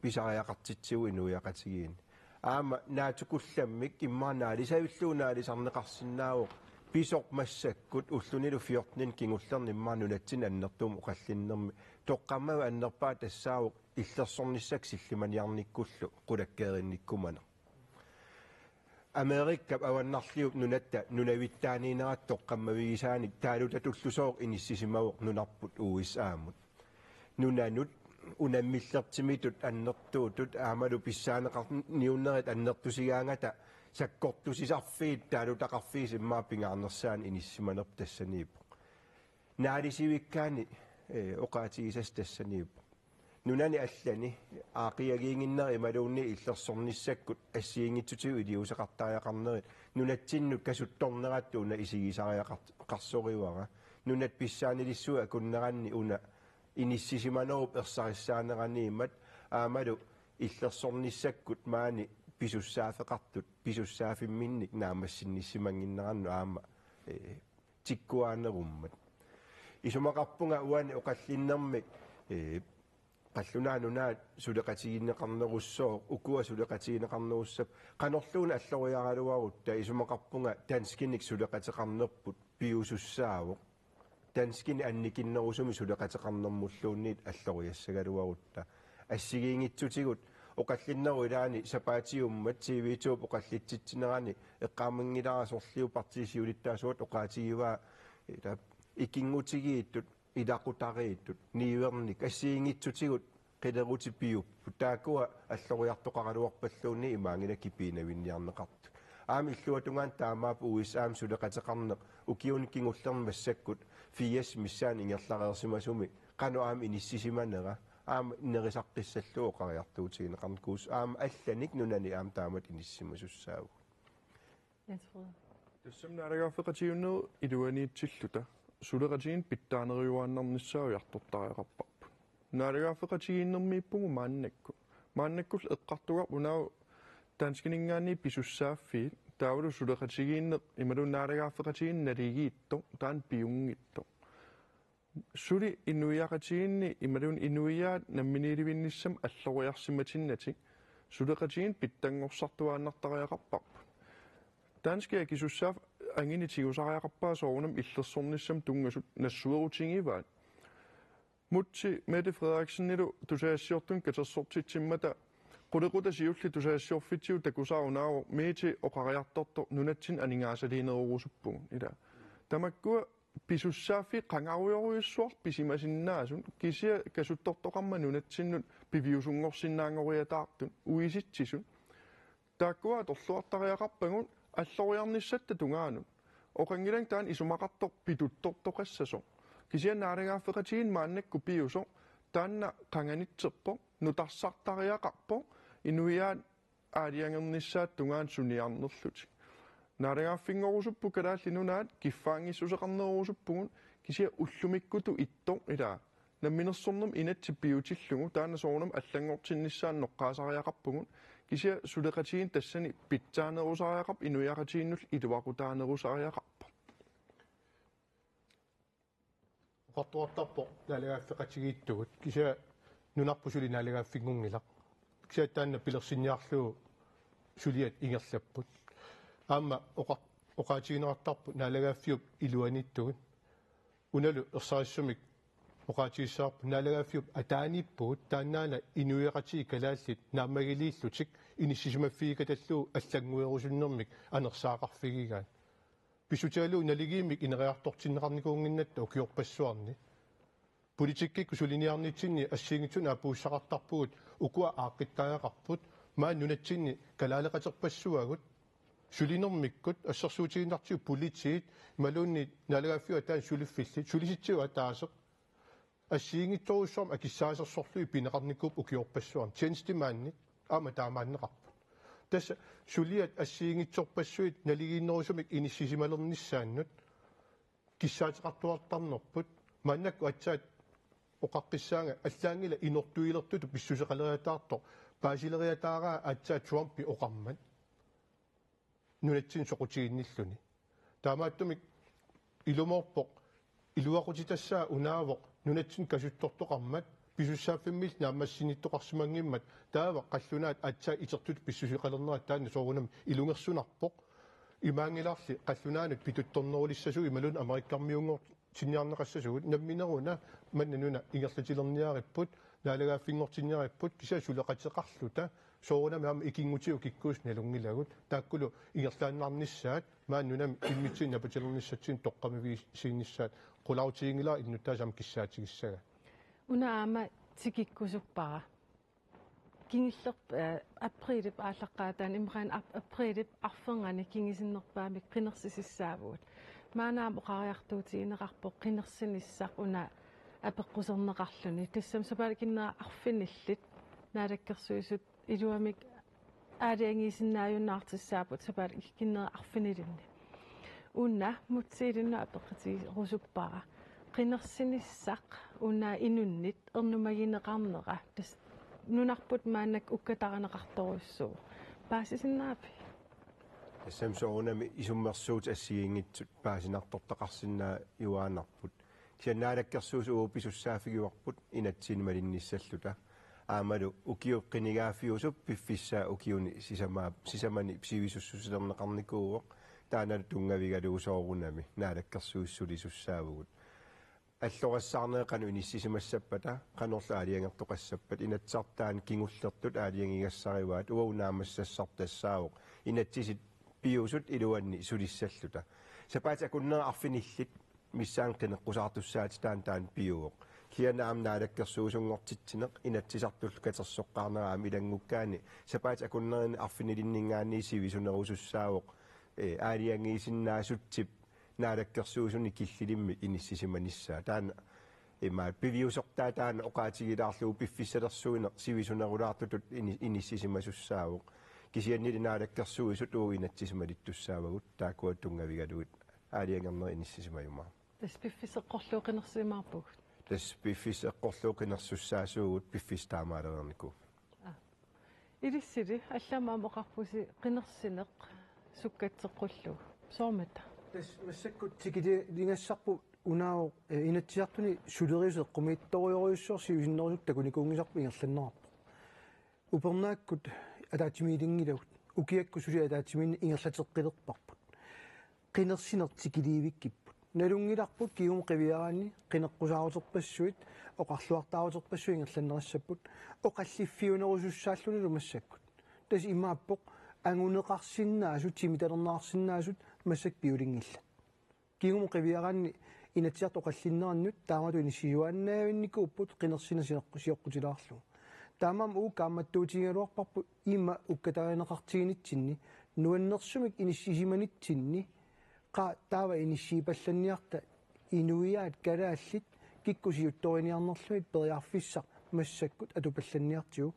писариақартитсигу инуяқатигиин аама наатукулламмик иммаанаалисавиллуунaalисарнеқарсинаавоқ писоқ массаккут уллунилу фиортнин кингуллерниммаа нунатсин аннертуум оқаллиннерми тоққаммава аннерпаа тассаавоқ иллерсорниссак силлиманиарниккуллу қулаккееринниккумана америккап аваннарлиуп нунатта нунавиттааниинерат тоққаммавигисааник таалута туллусооқ иниссисимавоқ нунарпут уисаамут нунанут унаммиллертимитут аннертуутут аамалу писсаанеқар ниуннерит аннертусигаангата саккортусисарфиит таалутақарфиисиммаа пингаарнерсаан иниссиманерп тассанииппо наалисивиккаани оқаатигисас тассанииппо нунани аллани аақиагиингиннери малуунни иллерсорниссаккут ассиингитсутигу илиусеқартариақарнерит нунатсиннут касутторнераттууна исигисариақарсоривара нунат писсаанилиссуа акуннеранни уна иниссисиманеруп ерсариссаанераниимат аамалу иллерсорниссаккут маани писуссаафеқартут писуссаафимминник наамассинниссимангиннеранну аама тиккуаанеруммат исумақарпунга уани оқаллиннэрми qallunaanuna suleqatiginneqarnerussoo ukua suleqatiginneqarnerussap qanorluuna alloriaraluarutta isumaqarpunga tanskinik suleqateqarnerput piusussaavu tanskini annikinnerusumi suleqateqarnermulluunniit alloriassagaluarutta ассигиингитсутигут оқаллиннеруилаани сапаатиуммат тивитууп оқаллитситсинерани эққаамангиларасорлиу партисиулиттаасуат оқаатигиваа икингутигииттут илақутарииттут нииверник ассигингитсутигут қилерутипиуппут таакуа аллориартоқаралуарпаллуунни имаангина кипиинавинниарнеқарту аами иллуатунгаан таамаап уисаам сулеқатеқарнеқ укиуниккингуллерни массаккут фиас миссаан ингерлареерсимасуми қану аами иниссисиманера аама нерисаққиссаллуу оқариартуутигинеқарникуус аама алланик нунани аама таамат иниссимасуссаагу тассамнаалагаафеқатиуннеру илуаниитсиллута сулеқатигин питтаанериуааннарниссаавиартортариақарпарпу наалагаафеқатигииннэрмииппугу мааннаккул эққартугар унаа таанскинингаани писуссааффиит таавалу сулеқатигииннер ималу наалагаафеқатигин налигиитто таан пиунгитто сули инуиақатигинни ималун инуиаат намминиливинниссам аллориарсиматиннати сулеқатигин питтангорсартуааннартариақарпарпу таанскиа кисуссаав ангинитигусариақарпаа соорнам иллерсорниссам тунгасут нассуерутингиваат мутси Mette Frederiksen тусаассиортун катерсортитсиммата qulekuta siulli tusaasiorfitiu takusaaunaaru meeti oqariartortor nunatsin aningaasaliinerurusuppugun ila tamakkua pisussaafi qangaruyoruissuar pisimasinnaasun kisia kasuttortoqarma nunatsinnut piviusungorsinnaangoriataartun uisitsisun taakkua torluartariaqarpagun alloriarnissatta tungaanun oqangilang taan isumaqartor pituttortoqassaso kisia naaragaaffeqatiin maannakku piuso taanna qanganitserpo nutarsartariaqarpo inuiaat aaliangernissaat tungaan suniarnerluti naaragaaffinngorusuppu kalaallinunaat kiffaangissuseqarnerusuppugun kisia ullumikkutu ittor ilaa namminersornum inatsippiutillugu taanna soornum allangortinnissaan noqqaasariaqarpugun kisia suleqatiin tassani pitzaanerusariaqarp inuiaqatiinnul iluaqutaanerusariaqarpo qattuartarpo naalaggaaffeqatigiittugut kisia nunarpu suli naalaggaaffingungilaq kisia taanna pilersinniarluu suliat ingerlapput aamma oqaatiginerartarpu naalaggaafiup iluanittugut unalu ersaarissumik oqaatigissaarpu naalaggaafiup ataanippugut taannaana inuiaqatii kalaallit naammagiliillutik inissisimaffiikatalluu allanguerusunnermik anersaaqarfigigaan pisutialuu naligiimik ineriartortinneqarnikuunginnattu ukiorpassuarni politikkikku suliniarnitsinni assiingitsun aapuussaqartarpugut ukua aaqittaajaqarput maa nunatsinni kalaaleqaterpassuagut sulinermikkut assersuutiginnartiu politiit maluunni naalaggaafiua taan suliffillit sulisittiu ataaseq assiingittorussorm akissaasersorlui pineqarnikuup ukiorpassuarni tjenestimaanni aama taamaanneqarput tassa suliat assiingitsorpassuit naligiinnerusumik inissisimaleernissaannut kissaateqartuartarnerput maannakku atsaat oqaqqissaanga allaangila inortuilertutu pissuseqaleriataartor paasileriataaraa atsaat Trumpi oqarman nunatsin soqutiginnilluni taamaattumik ilumorpoq iluaqutitassaa unaavoq nunatsin kasuttortoqarmat pisussaaffimmiil naammassinittoqarsimangimmat taava qallunaat atsaa itertut pissusiqalernerat taanna soorunam ilungersunarpoq imaangilaarli qallunaanut pituttornerulissasuu imalun amerikkarmiungor sinniarneqassasugut nammineruna mannanuna ingerlatilerniaripput naalaggaaffingortinniaripput kisia suleqateqarluta soorunami aama ikingutiu kikkuus nalungilagut taakkulu ingerlaannarnissaat maannunami immitsin napatilernissatsiin toqqamiviisiinnissaat qulautiingila innuttaasam kissaatigissага una aama tikikkusuppara kingillerp aprilip aallaqaataan imqaan aprilip arfengani kingisinnerpaamik qinersisissaavuut maanaam oqariartuutigineqarpoq qinersinissaq una apeqquserneqarluni tassam sapalikinnera arfinillit naalakkersuisut iluamik aaliangiisinnaajunnaartissaaput sapalikinnera arfinilinni una mutsiilinnu apeqqitigrusuppara qinersinissaq una inunnit ernumagineqarnera tas nunarput maannak ukkataranaqartorussuu paasisinnaappi тассам соорунами исуммерсуут ассигингитсут паасинарторtaqarsinnaa иуаанарпут сианнаалаккерсуус ууписуссаафигуарпут инатсинмалинниссаллута аамалу укиоққинигаафиусуп пиффиссаа укиуни сисамани сивисуссусилернеқарникууоқ таанал тунгавигалуусоорунами наалаккерсуиссулисуссаавгут аллорассаарнеқану иниссисимассаппата канорла алиангертоқассаппат инатсартаан кингуллертут алиангигассариваат уаунаамассассартассаавоқ инатсисит пиусут илуанни сулиссаллута сапаат акуннера арфиниллит миссаан қинеққусаартуссаат таан пиуоқ кианаам наалаккерсуусунгортитсинеқ инатсисартул катерсоққарнераам илангуккаани сапаат акуннерин арфинилиннингаани сивисунерусуссаавоқ аалиангиисиннаасутсип наалаккерсуусуни киллилимми иниссисиманиссаа таана имаа пивиусортаа таана оқаатигилаарлуу пиффиссалерсуине сивисунерулаартутут иниссисимасуссаавоқ кисианнили наалаккерсуисут уу инатсисималиттуссаавагут таакуаттунгавигалуит аалиангернер иниссисимаюма тас пиффисеққорлуукинерсимаарпуг тас пиффисеққорлуукинерсуссаасуугут пиффистаамаалерернику илиссили алламаамоқарпуси қинерсинеқ суккатсеққуллу соомата тас массаккут тикили лингассарпу унао инатсиартуни сулериусеқ қумиитториориуссуарси юсиннерусук такуникуунгисарпу ингерланнерарпу упернааккут атаатимиилингилагут укиакку сули атаатимиинни ингерлатеққилерпарпут қинерсинертикиливиккиппут налунгиларпут киум қивиараани қинеққусаарутерпассуит оқарлуартаарутерпассуи ингерланнерассаппут оқаллиффиунерусуссааллуни лумассаккут тас имааппоқ ангунеқарсиннаасут тимиталернаарсиннаасут массак пиулингилла киум қивиараани инатсиарт оқаллиннерannут таамату инисиуаннаавинникууппут қинерсинасинеққусиоққутилаарлу таамам уу кааматтуутигалуарпарпу има уккатарианеқартигинитсинни нуаннерсумик иниссисиманитсинни qa taava inissiipallanniarta inuiaat kalaаллит киккусиутториниарнерлуит периарфиссақ массаккут атупалланниартигу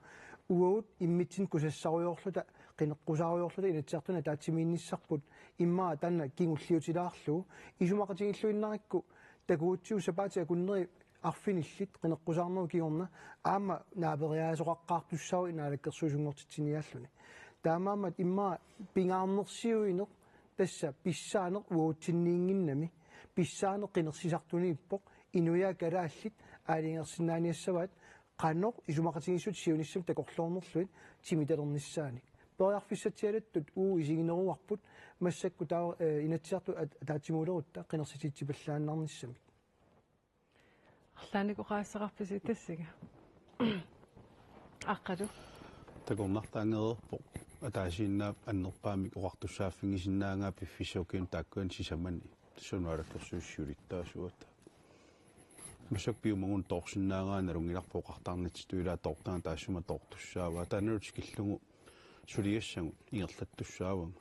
уагут иммитсин кусассаруйоорлута qinеққусаруйоорлута инатсиартуна таатсимиинниссарпут иммаа танна кингуллиутилаарлу исумақатигиллуиннарикку такуутсиу сапаати акуннери арфиниллит qinеққусаарнеру киорна аама наапериаасоқаққаартуссау инаалаккерсуусунгортитсиниааллуни таамаамат иммаа пингаарнерсиуинеқ тасса писсаанеқ уутсинниингиннами писсаанеқ qinерсисартуни иппоқ инуя калааллит аалингерсинааниассаваат qannoq исумақатигиссут сиуниссам такорлуорнерлуит тимиталерниссааник периарфиссатиалаттут уу исигинеруарпут массакку таа инатсиарту таатсимуулерутта qinерсититсипаллааннарниссами арлааник оқаассақарписи тассига аққалу такорнартаангерерпо атаасииннаап аннерпаамик оqartussaaффигисиннаангаа пиффисуукиун тааккуан сисамани тусунуалаккерсуиссиулиттаасуата масак пиумагун торсиннаагаа налунгиларпо оқартаарнатитуилаа тортаан таассума тортуссаава таанерут киллугу сулиассагу ингерлаттуссааван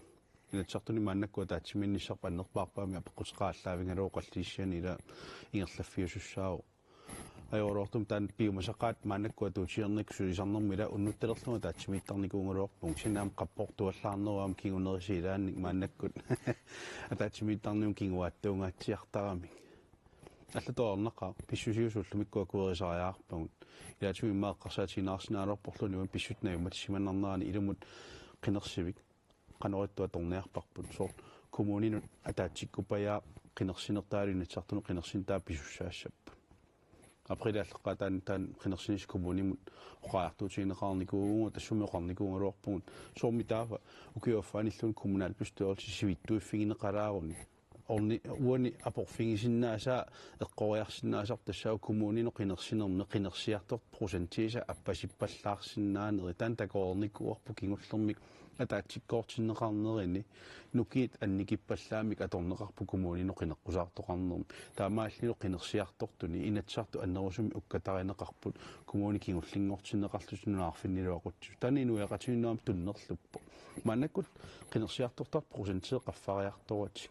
инатсартуни мааннаккуа таатсиминниссарпа аннерпаарпаами апеққусеқааллаавингалуу қаллииссани ила ингерлаффиусуссааву ajorortum tan piumasaqaat maanakku atuusiarnik sulisarnermila unnuttalерluma taatsimиiттарникуунгалуарпун синаам қаппортуаллаарнеруам кигунерисилаанник маанаккут атаатsimиiттарниум кигуааттуунгаатсиартарами аллаторнеқа писсусиусуллумиккуа куерисариаарпагут илаатуи имааққарсаатинаарсинаалерпорлунима писсутнаюмат симаннарнаани илумут қинерсивик qanorittua torniarparput sort kommuninut ataatsikkupayaa qinерсинертаалинатсартуну qinерсинтаа писуссаассаппут априлааллеққатаан таан qinерсинис kommunimut oqaartuutiinеқарникуугунгу тассумеқарникуунгалуарпугут соормитаава укиуаффааниллун kommunal bestyrelse сивиттуиффигинеқалааруни орни уани апорфигисиннаасаа эққориарсинаасар тассаа kommunino qinерсинерне qinерсиарторт процентиса аппасиппаллаарсинаанери таан такоорникуарпу кингуллермик атаатсиккоортиннеқарнерини нукиит анникиппаллаамик аторнеқарпу kommunino qinеққусаартоқарнерми таамааллилу qinерсиартортуни инатсарту аннерусуми уккатаринеқарпут kommuni кингуллингортиннеқарлусунуаарфиннилуақутсу танинуяқатиннуам туннерлуппо маанаккут qinерсиартортар процентиэ қаффариарторатик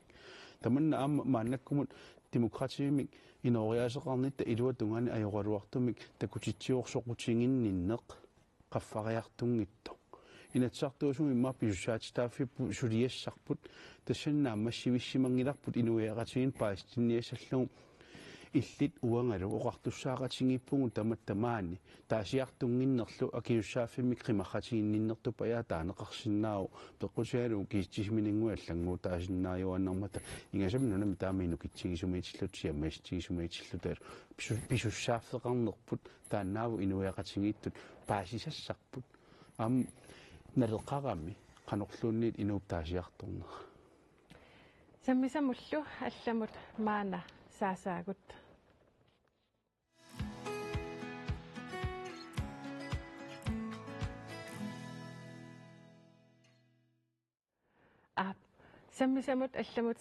таманна аама маанаккумут демократиимик инориаасеқарнитта илуатунгани ajorалуартумик такутитсиорсоқутингинниннеқ қаффариартунгитто инатсартуусуми имма писусаатитааффиппу сулиассарпут тассаннаама массивиссимангиларпут инуяақатигин паастинниасаллугу illit uangalu oqartussaaqatigiippugu tamattamaani taasiartunginnerlu akiussaaffimi qimarratiginninnertupa yaataaneqarsinnaau peqqutialu kiitsismininngua allanguu taasinnaayuannarmata ingasamnunami taamiinu kitsigisumaitillutia maistigisumaitillutalu pisussaaffeqarnerput taannaavu inuiaqatigiittut paasisassarput naleqqarami qanorluunniit inuup taasiartornera саммисамуллу алламут маана саасаагут саммисамут алламут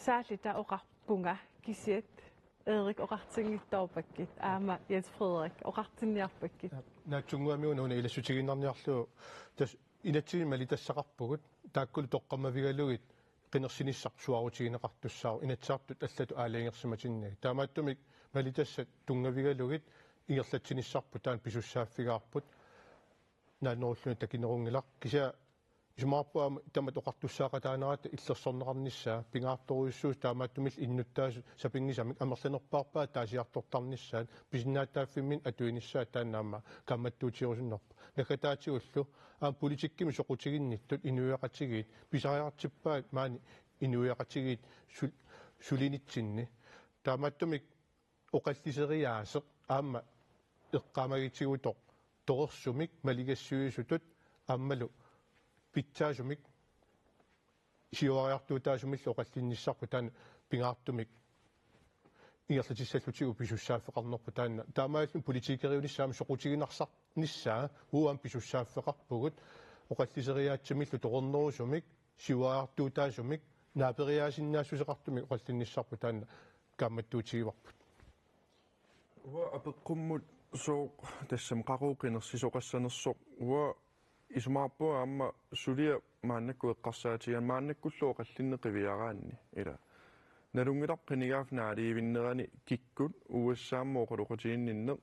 саалита оқарпунга кисиат Erik oqartingiittorpakit aama Jens Frederik oqartinniarpakit наатсунгуамиуна уна илассутигиннарниарлу тас инатсигимали тассақарпугут тааккулу тоққаммавигалугит qinерсиниссақ суарутигинеқартуссаа инатсаартут аллату аалаингерсиматиннага таамааттумик малитассат тунгавигалугит ингерлатсиниссарпут таан писуссааффигаарпут нааннеруллуни такинерунгилақ кися исмаарпуама тамат оқартуссаақатаанерата иллерсорнеқарниссаа пингаарторуйуссуус таамааттумил иннуттаасу сапингисамик амерланерпаарпаа таасиартортарниссаат писиннааттааффиммин атуиниссаа тааннаама камматтуутиорусуннерпа накатаатигуллу политиккими соқутигинниттут инуяқатигиит писариартиппаат маани инуяқатигиит сулинитсинни таамааттумик оқаллисериаасеқ аама эққамагитсигутоқ торерсумик малигассуисутут аммалу питсаасумик сиуариартуутаасумиллу оқаллинниссарпу таана пингаартумик ингерлатиссаллутигу писуссааффеқарнерпу таана таамааллу политикериунissaами соқутигинарсарниссаа уам писуссааффеқарпугут оқаллисериаатсимиллу торернерусумик сиуариартуутаасумик наапериаасиннаассусеқартумик оқаллинниссарпу таана камматтуутигиварпут уа апеққуммут соо тассам қаруукинерсисоқассанерсоқ уа исмаарпуа аама сулиа мааннакку эққарсаатиан мааннаккуллу оқаллиннеқивиараанни ила налунгилаққинигаафнаалиивиннерани киккут уассааммо оқолоқутииннинне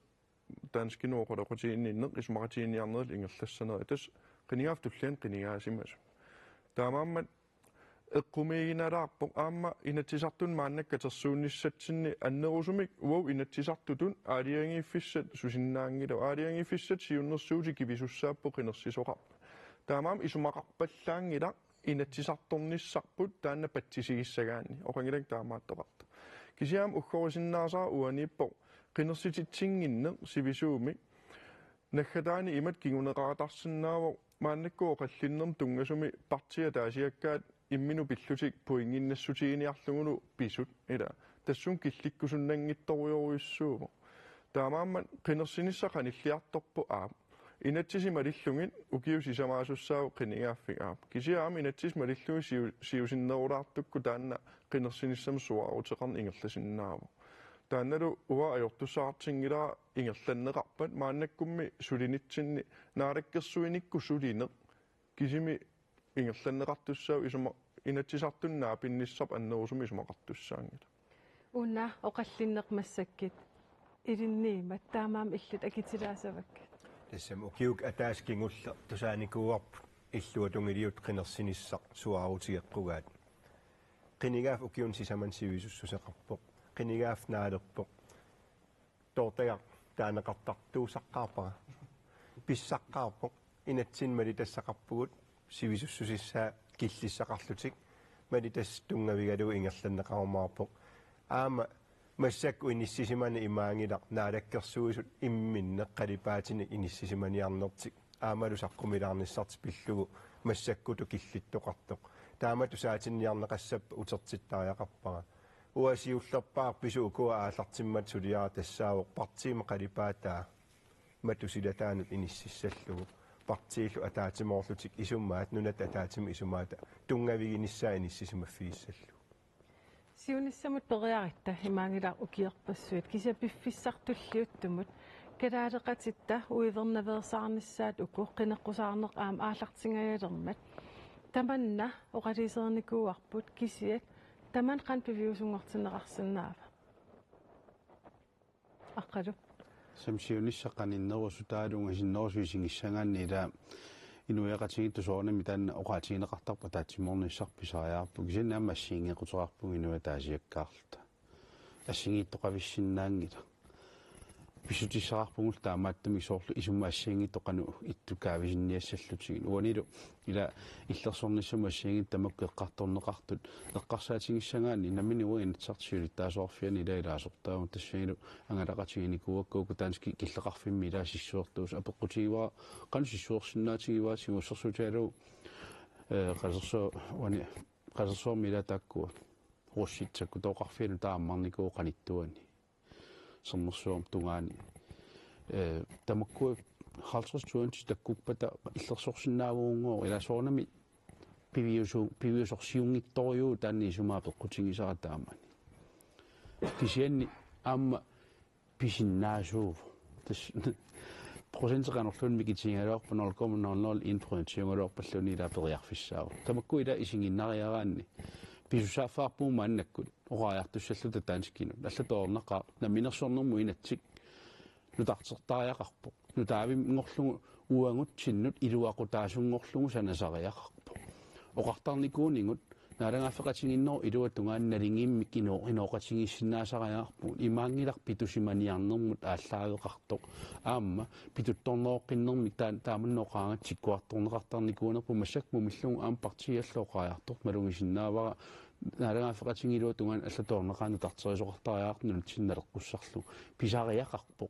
данскину оқолоқутииннинне исмақатиинниарнерл ингерлассанери тас қинигааф туллиан қинигаасимасу таамааммат эққумигиналаарпоқ аама инатсисартун мааннаккатерсуунниссатсинни аннерусумик уау инатсисартутун аалиангииффиссат сусиннаангила аалиангииффиссат сиуннерсуути кивисуссааппо қинерсисоқарпа таамаам исумақарпаллаангила инатсисарторниссарпут таанна патсисигиссагаанни оқангилак таамааттоқарта кисиаам уггорисиннаасаа уанииппо қинерсититсингинне сивисууми наххатаани имат кигунеқаратарсинаава мааннаккуо қаллиннерм тунгасуми партия таасиаккаат иммину пиллутик пуингиннассутигиниарлугулу писут ила тассун килликкусуннангитторуйоруйуссуупо таамааммат қинерсиниссақаниллиарторпу аап инатсиси малиллугит укиусисамаасуссаау қинигааффик аап кисиаами инатсис малиллуги сиусиннерулаартукку таанна қинерсиниссам суаарутеқарни ингерласиннааву таанналу уа ajortussaqartinngilaa ingerlanneqarpat maannakkummi sulinitsinni naalakkersuinikku sulineq kisimi ingerlanneqartussaau isuma inatsisartunnaa pinnissarp annerusumi isumaqartussaangila unna oqallinneqmassakkit ilinniimat taamaam illut akitilaasavak тассам укиук атааскингулла тусааникууарп иллуатунгилиут qinерсинissaq суаарутигеққугаат qinigaaf ukiun sisaman sivisussuseqarpoq qinigaafnaalerpoq toortaga taaneqartartuusaqqaarpara pissaqqaarpoq inatsin mali tassaqarpugut sivisussusissaa killissaqarlutik mali tass tungavigalu ingerlanneqarumaarpoq aama массакку иниссисимани имаангилақ наалаккерсуисут имминнеққалипаатини иниссисиманиарнертик аамалу саққумилаарниссарти пиллугу массаккуту киллиттоқартоқ таамату саатинниарнеқассаппа утертиттариақарпара уасиуллерпаар пису укуа ааллартиммат сулиара тассаавоқ партиима қалипаатаа матусилатаанут иниссиссаллугу партииллу атаатимоорлутик исуммаат нунат атаатими исумаата тунгавигиниссаа иниссисимаффигиссаллу сиунissамут периарита имаангилаа укиерпассуит кисапиффиссартуллиуттумут калаалеқатитта уивернаверсаарниссаат уку қинеққусаарнеқ аам аалартингаялермат таманна оқалисерникууарпут кисиат таман қан пивиусунгортинеқарсинаава аққалу самсиунissаққаниннерусу таалунга синнерусуисингиссагааннила инуяқатигитту соорнами таанна оқаатигинеқартарпа таатсиморниссарписариаарпу кисиннаама ассиингеқутераарпу инуя таасиаккаарлта ассигииттоқависсиннаангила писутиссаарпугул таамааттами соорлу исумма ассигииттоқану иттукаависинниассаллутигин уанилу ила иллерсорниссама ассигиит тамакку эққарторнеқартут эққарсаатигиссагаани намини уинатсартиули таасоорфиани илаасортаагун тассагилу ангалақатигиникуаккууку таански киллеқарфимми илаасиссуортуус апеққутигиваа қанусиссуорсиннаатигиваа сигуссерсутаалу qasarso wani qasarso mila takku rossitsaku toqarfiinu taammarniku qanittuani sernersuum tungaani tamakku 50 takkukpata illersorsinnaavuungo ila soornami piviusorsiungittoriu taanni sumaa peqqutigisara taamani kisianni amma pisinnaasuuv procentqanorlun mikitiingalorpu 0,00 influensiungalorpalluni ila periarfissaavu tamakku ila isinginnariaraanni pisusaafaarpuuma annakkut oraajartussalluta taanskinu allatoorneqa naminersornermu inatsik nutartertariaqarpo nutaavim ngorlugu uangutsinut iluaqutaasungorlugu sanasariaqarpo oqartarnikuuningut naalangaffeqatiginnor iluatungaannalingimik inooqatigissinnaasariaqarpu imaangilaq pitusimaniarnermut ааllaавеқартоқ аама питутторнооққиннэрмик тааманнооқаангат сиккуарторнеқартарникуунерпу массакму миллугу аама партиаллооқариартор малугисиннаавара нааlangaffeqatigiluatungaan аллатоорнеқаanu тартерисоқартариаартнут синналеққуссарлу писариақарпо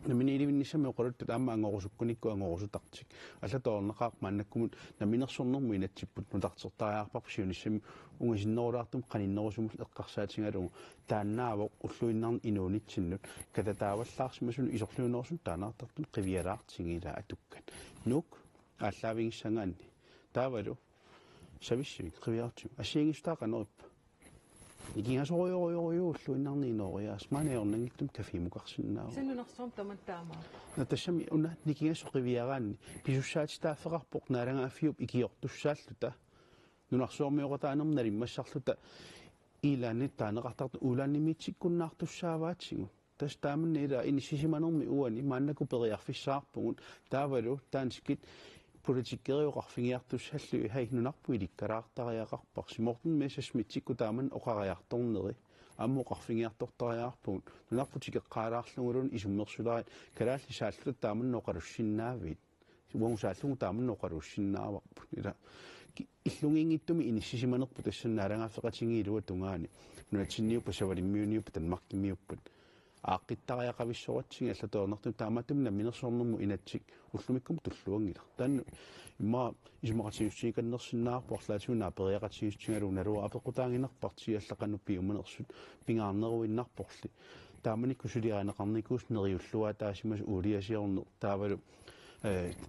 намини иливиннissami oqaluttut aama angorusukkunikku angorusutарtик аллатоорнеқаақ мааннаккумут наминерсорнэрму инатсиппут нутартерtariarparpu сиунissami унгасиннерулаартум qaninnерусумул эққарсаатингалугу тааннаавоқ уллуиннарни инуунитсиннут кататааваллаарсимасуну исорлуунерсун таанаартартун қивиалаартигила атуккат нук ааллаавигиссангаанни таавалу сависсивик қивиартим ассиигистаақанериппа Ikingasuojuulluinnarni inorias maaniornangittum kafimuqarsinnaa. Sinunarsoom tamantaama. Natassami una nikingasoqiviaraanni pisussaatitaaffeqarpoq naalangaafiup ikiortussaalluta nunarsoormiorataanam nalimmassarluta ilaanit taaneqartart ulaannimiitsikkunnaartussaavaatsigu tas taamanni ila inissisimanermi uani maannaku periarfissaarpugun taavalu taanskit politikkeriuqarfingiartussallu hei nunarpu ilikkalaartariaqarpar simortun meessasmitsikku taaman oqariartorneri аммоқарфингиарторториаарпугут нунарпутикеққаалаарлугулун исуммерсулаат калаалли сааллута тааманноқалуссиннаавит уангусааллугу тааманноқалуссиннааварпут ила иллугингиттуми иниссисиманерпу тассаннаалангааффеқатингиилуа тунгаани нунатсинниуппа савалиммиуниуппа танмартимиуппат ааққиттариақависсоратсиги аллатоорнартум таамааттум наминерсоорнэрму инатсик уллумиккум туллуангила таанну имма исмақатиуссииканнерсиннаарпу арлаатигунаа периақатигиссингалу налуа апеқутаангинерпарти аллақаннуппи уманерсут пингаарнеруиннарпорли тааманикку сулиаанеқарникуус нериуллуа таасимас уулиасиорнер таавалу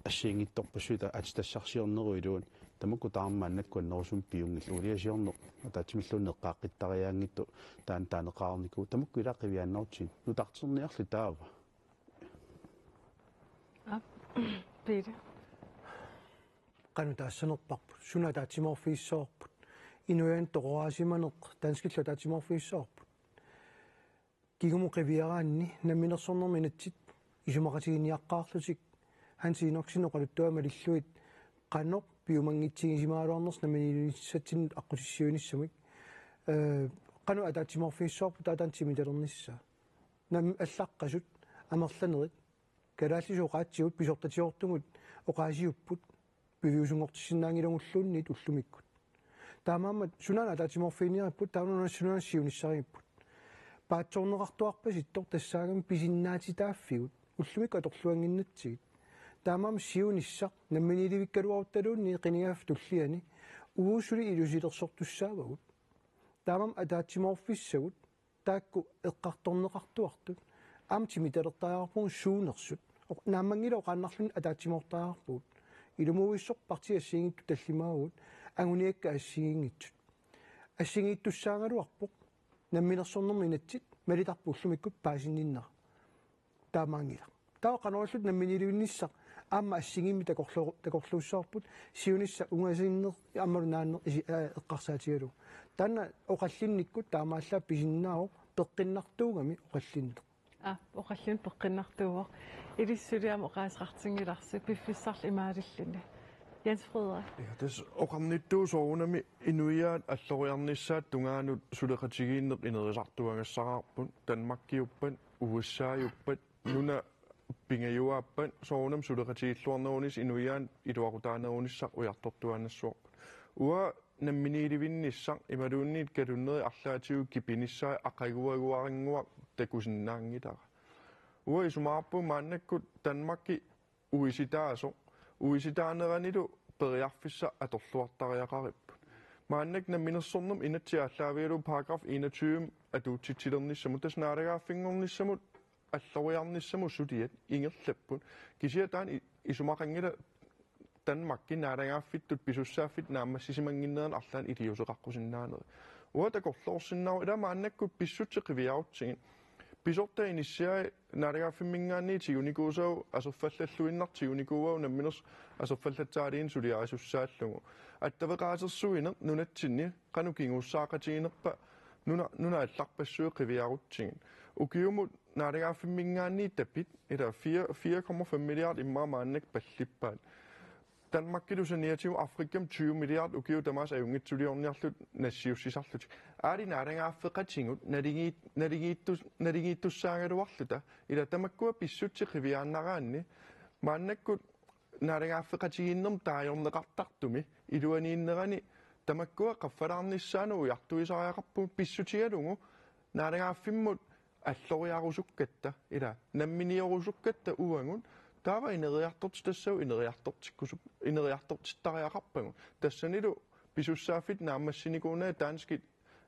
ассиингитторпассута атитассарсиорнеру илуан тамакку таармааннаккуаннерусум пиунгил уулиасиорнер атаатимиллуунеққааққиттариаангитту таанеқарнику тамакку илақивиааннартин нутартерниарли таава Peter qanutaassnerparput sunataatsimorfiissoorput inuyan toqoraasimaneq tanskillu taatsimorfiissoorput kigumu qiviaraanni namminersornermi natsit isumaqatiginiaqqaarlutik hansiinorksinoqaluttuama lilluit qanoq piumangitsigisimaluarners naminilissatin aqqutissiunissamik qanu ataatsimorfiissoorput ataantimitalernissaa nam allaqqasut amerlanerit kalaallisuuqaatsigut pisortatiortungut oqaasiupput piviusungortissinnaangilungulluunniit ullumikkut taamaammat sunaan ataatsimorfiiniaripput taanuna sunaan siunissariipput paatsorneqartuarpas ittor tassaagam pisinnaatitaaffigut ullumikku atorluanginnatsigit taamaam siunissaq namminiilivikkaluaruttaluunni qinigaaf tulliani uusuli ilusilersortussaavagut taamaam ataatsimorfissagut taakku eqqartorneqartuartut amtimitalertariarpuun suunersut naamangila oqaannarlun ataatsimortariarpuut ilumuuissorparti assiingittu tallimaagut anguniakka assiingittut assiingiittussaangaluarpoq namminersornermi natsit malitarpu ullumikkut paasinninnera taamaangila taaqanorullut namminiilivinnissaq aamma assiingimmi takorluussaarput siunissa ungasiinner ammalu naanner eqqarsaatigalu taanna oqallinnikkut taamaallaa pisinnaao peqqinnartuugami oqallinner oqallun peqqinnartuuvoq ilissuliam oqaasqartingilarsi piffissarl imaalillini Jens Frederik. Ja, des oqarnittuu soorunami inuiaat alloriarnissaat tungaanut suleqatigiinneq inerisartuangassaqarput Danmarkiuppat USAiuppat nuna pingajuaappat soorunam suleqatigilluarnerunis inuiaan iluaqutaanerunissaq ujartortuanassuarput ua namminiilivinnissaq imaluunniit kalunneri arlaatigu kipinissai aqaguaguaringuaq takusinnaangitara ua isumaarpu maannakkut Danmarki uisitaasoq uisitaaneranilu periarfissa atorluartariaqaripput maannak namminersornum inatsiaallaavilu paragraf 21 atuutsitilernissамут таснаалагааффингорнissамут аллориарнissаму сулиат ингерлаппут кисиатаан исумақангила Danmarki naaлагааффиттут писуссааффит нааммассисимангиннеран арлаан илиусеқарқусиннаанери уатакорлоорсиннау ила мааннаккут писсутеқивиаруттигин Pisorta initiai naaragaafimmingaanni tigunikuusau asерфаллаллуиннартигуникууау намминерс асерфаллатсаалиин сулиарисуссааллугу аттавеқаасерсуинеқ нунатсинни канукингуссаақатигинерпа нуна алларпассуи қивиаруттигин укиумут naaragaafimmingaanni tapit ила 4,5 milliard иммаа мааннак паллиппаат Danmarkilu saniatiu Afrikam 20 milliard ukiu tamas ajungitsuliorniarlut nassiussisarlut aali naalangaafeqatingut naligittussaangaluarluta ila tamakkua pissutseqiviaannaraanni maannakkut naalangaafeqatiginnerm taajorneqartartumi iluaniinnerani tamakkua qaffalaarnissaanu ujartuisariaqarput pissutigalungu naalangaaffimmut alloriarusukkatta ila namminiorusukkatta uangun Taava ineriartortitassau ineriartortittariaqarpagu tassanilu pisussaafit naammassinikuunaa taanskit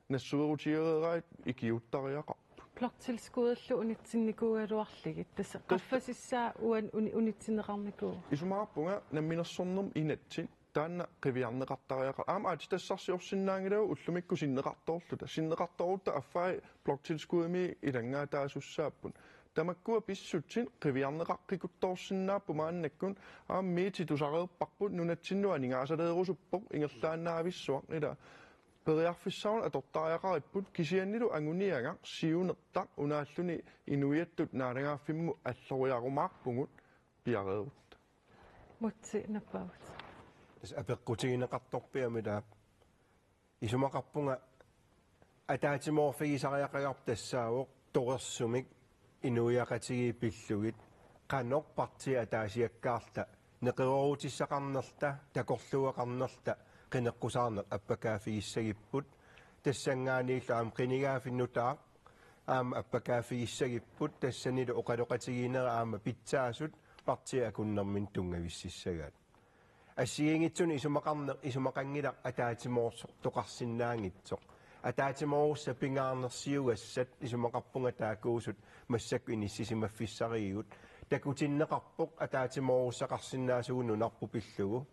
nassuerutigereerait ikiuttariaqarpu Bloktilskudallu unitsinikuugaluarligit tassa qaffasissaa uan unitsinneqarnikuu isumaarpunga namminersornum inatsin taanna qiviarneqartariaqar aama atitassarsiorsinnaangilagu ullumikku sinneqartoorluta sinneqartorutta affai bloktilskudami ilangaataasussaapun Tamakkua pissutsin qiviarneqaqqikuttoorsinnaappu maannakkun aammiititusaqeerparput nunatsinnu aningaasaleerusuppoq ingerlaannaavissuaq ila periarfissaun atortariaqaripput kisiannilu anguniaga siunertaq unaalluni inuiattut naalagaafimmu alloriarumaarpungut piareerut mutsi nappaut tas apeqqutigineqartorpiamila isumaqarpunga ataatimoorfigisariaqagartassaavoq torersumik inuiaqatigi pillugit qanoqparti ataasiakkaarta neqerorutissaqarnerta takorluaqarnerta qineqqusaarneq appakaafigissagipput tassangaaniillaam qinigaafinnutaa aama appakaafigissagipput tassanilu oqaloqatiginera aama pitsaasut parti akunnermin tungavississagaat assiingitsuni isumaqangilaq ataatimoorsoq toqarsinnaangitsoq ataatimoorsa pingaarnersiugassat isumaqarpunga taakuusut massakku inissisimaffiссариигут такутиннеқарпоқ атаатимооруссақарсинаасугуннунарпу пиллугу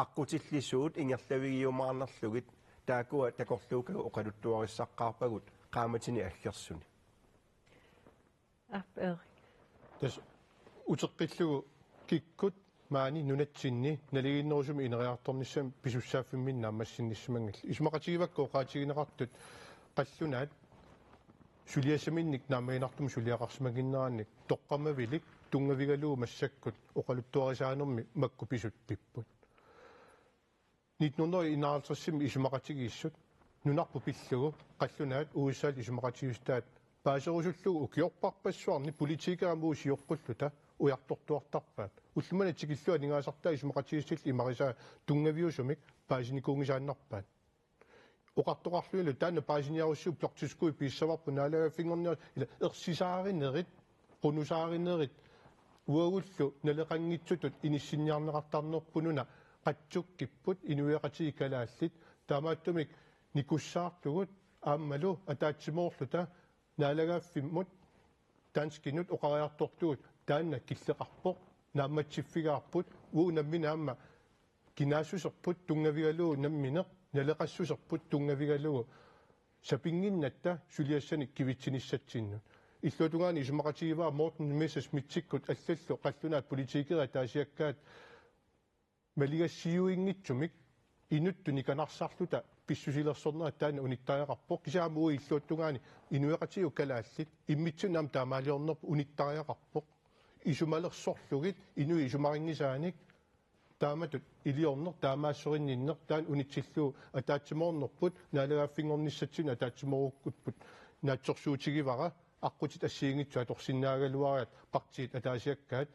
аққутилlisuut ингерлавигиумаарнерлугит таакуа такорлуукагу оқалуттуариссаққарпагут qaamатини аллерсуни апер тас утеққиллугу киккут маани нунатсинни налигиннерусуми инериарторниссам писуссааффиммин нааммассинниссамангил исмақатигивакку оқаатигинеқартут қаллунаат сулиасаминник наамаинартум сулиақарсимагиннеранник тоққамавилик тунгавигалуу массаккут оқалуттуарисаанерми макку писут пиппут 1951 исмақатигииссут нунарпу пиллугу қаллунаат уусаал исмақатигистаат паасерусуллугу укиорпарпассуарни политикаамуу сиоққуллута уяртортуартарпаат уллумана тикиллуа нингаасартаа исмақатигиссил имариса тунгавиусумик паасиникуунгисааннарпаат оқартоқарлуилу таана паасиниаруссуу блоктискуи писсаварпу наалагаффингорниа ила ерсисааринерит qunusaarinnerit uagullu naleqanngitsutut inissinnjarneqartarnerpununa qatsukkipput inuiaqati kalaallit taamaattumik nikussaartugut aammalu ataatsimorluta naalagaaffimut tanskinut oqariartortugut taanna killeqarpoq naammatsiffigaarput uunammin aamma kinaasusserput tungavigaluu nammine naleqassuserput tungavigalugu sapinginnatta suliassanik kivitsinissatsinnu иллутунгаани исумақатигиваа Мортен Мессершмитсиккут аллаллу қаллунаат политикера таасиаккаат малигассиуингитсумик инуттуни канарсаарлута писсусилерсорнера таана униттариақарпоқ кисаамуу иллуттунгаани инуеқатигу калааллит иммитсунаам таамаалиорнерпу униттариақарпоқ исумалерсорлугит инуи исумарингисааник тааmatut илиорнер таамаассоринниннер таан унитсиллуу атаатсимоорнерпут наалагааффингорниссатсуна атаатсимооруккутпут наатсорсуутигивара аққутит ассиингитсуа торсиннаагалуариат партиит атаасиаккаат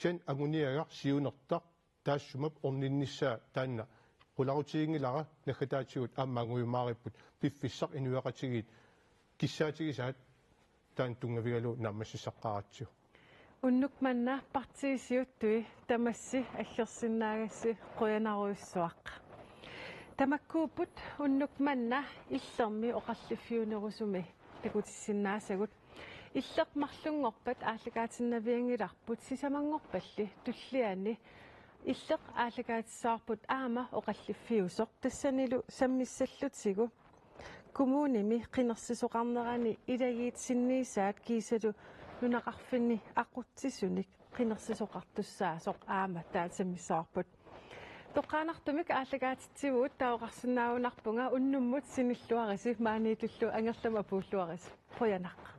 кэн агуниагар сиунертар таассумап орниннissaa таанна qularutigingilара нахатаатигут ааммаагуйумаариппут пиффиссақ инуяқатигиит киссаатигисаат таан тунгавигалу наммассисаққаратсиу уннук манна партиисиуттуи тамасси аллерсиннаагасси қуянаруйссуақ тамаккууппут уннук манна иллерми оқарлиффиунерусуми такутиссиннаасагут иллеқмарлунгорпат ааллагаатиннавиангиларпут сисамангорпалли туллиани иллеқ ааллагаатиссаарпут аама оқаллиффиусоқ тассанилу саммиссаллутсигу коммуними қинерсисоқарнерани илагиитсинниисаат кисалу нунақарфинни аққутсисуник қинерсисоқартуссаасоқ аама таатсаммиссаарпут тоққаанартумик ааллагаатитсивуут таоқарсинаавунарпунга уннуммут синиллуариси маанитуллу ангерлама пууллуарис қоянақ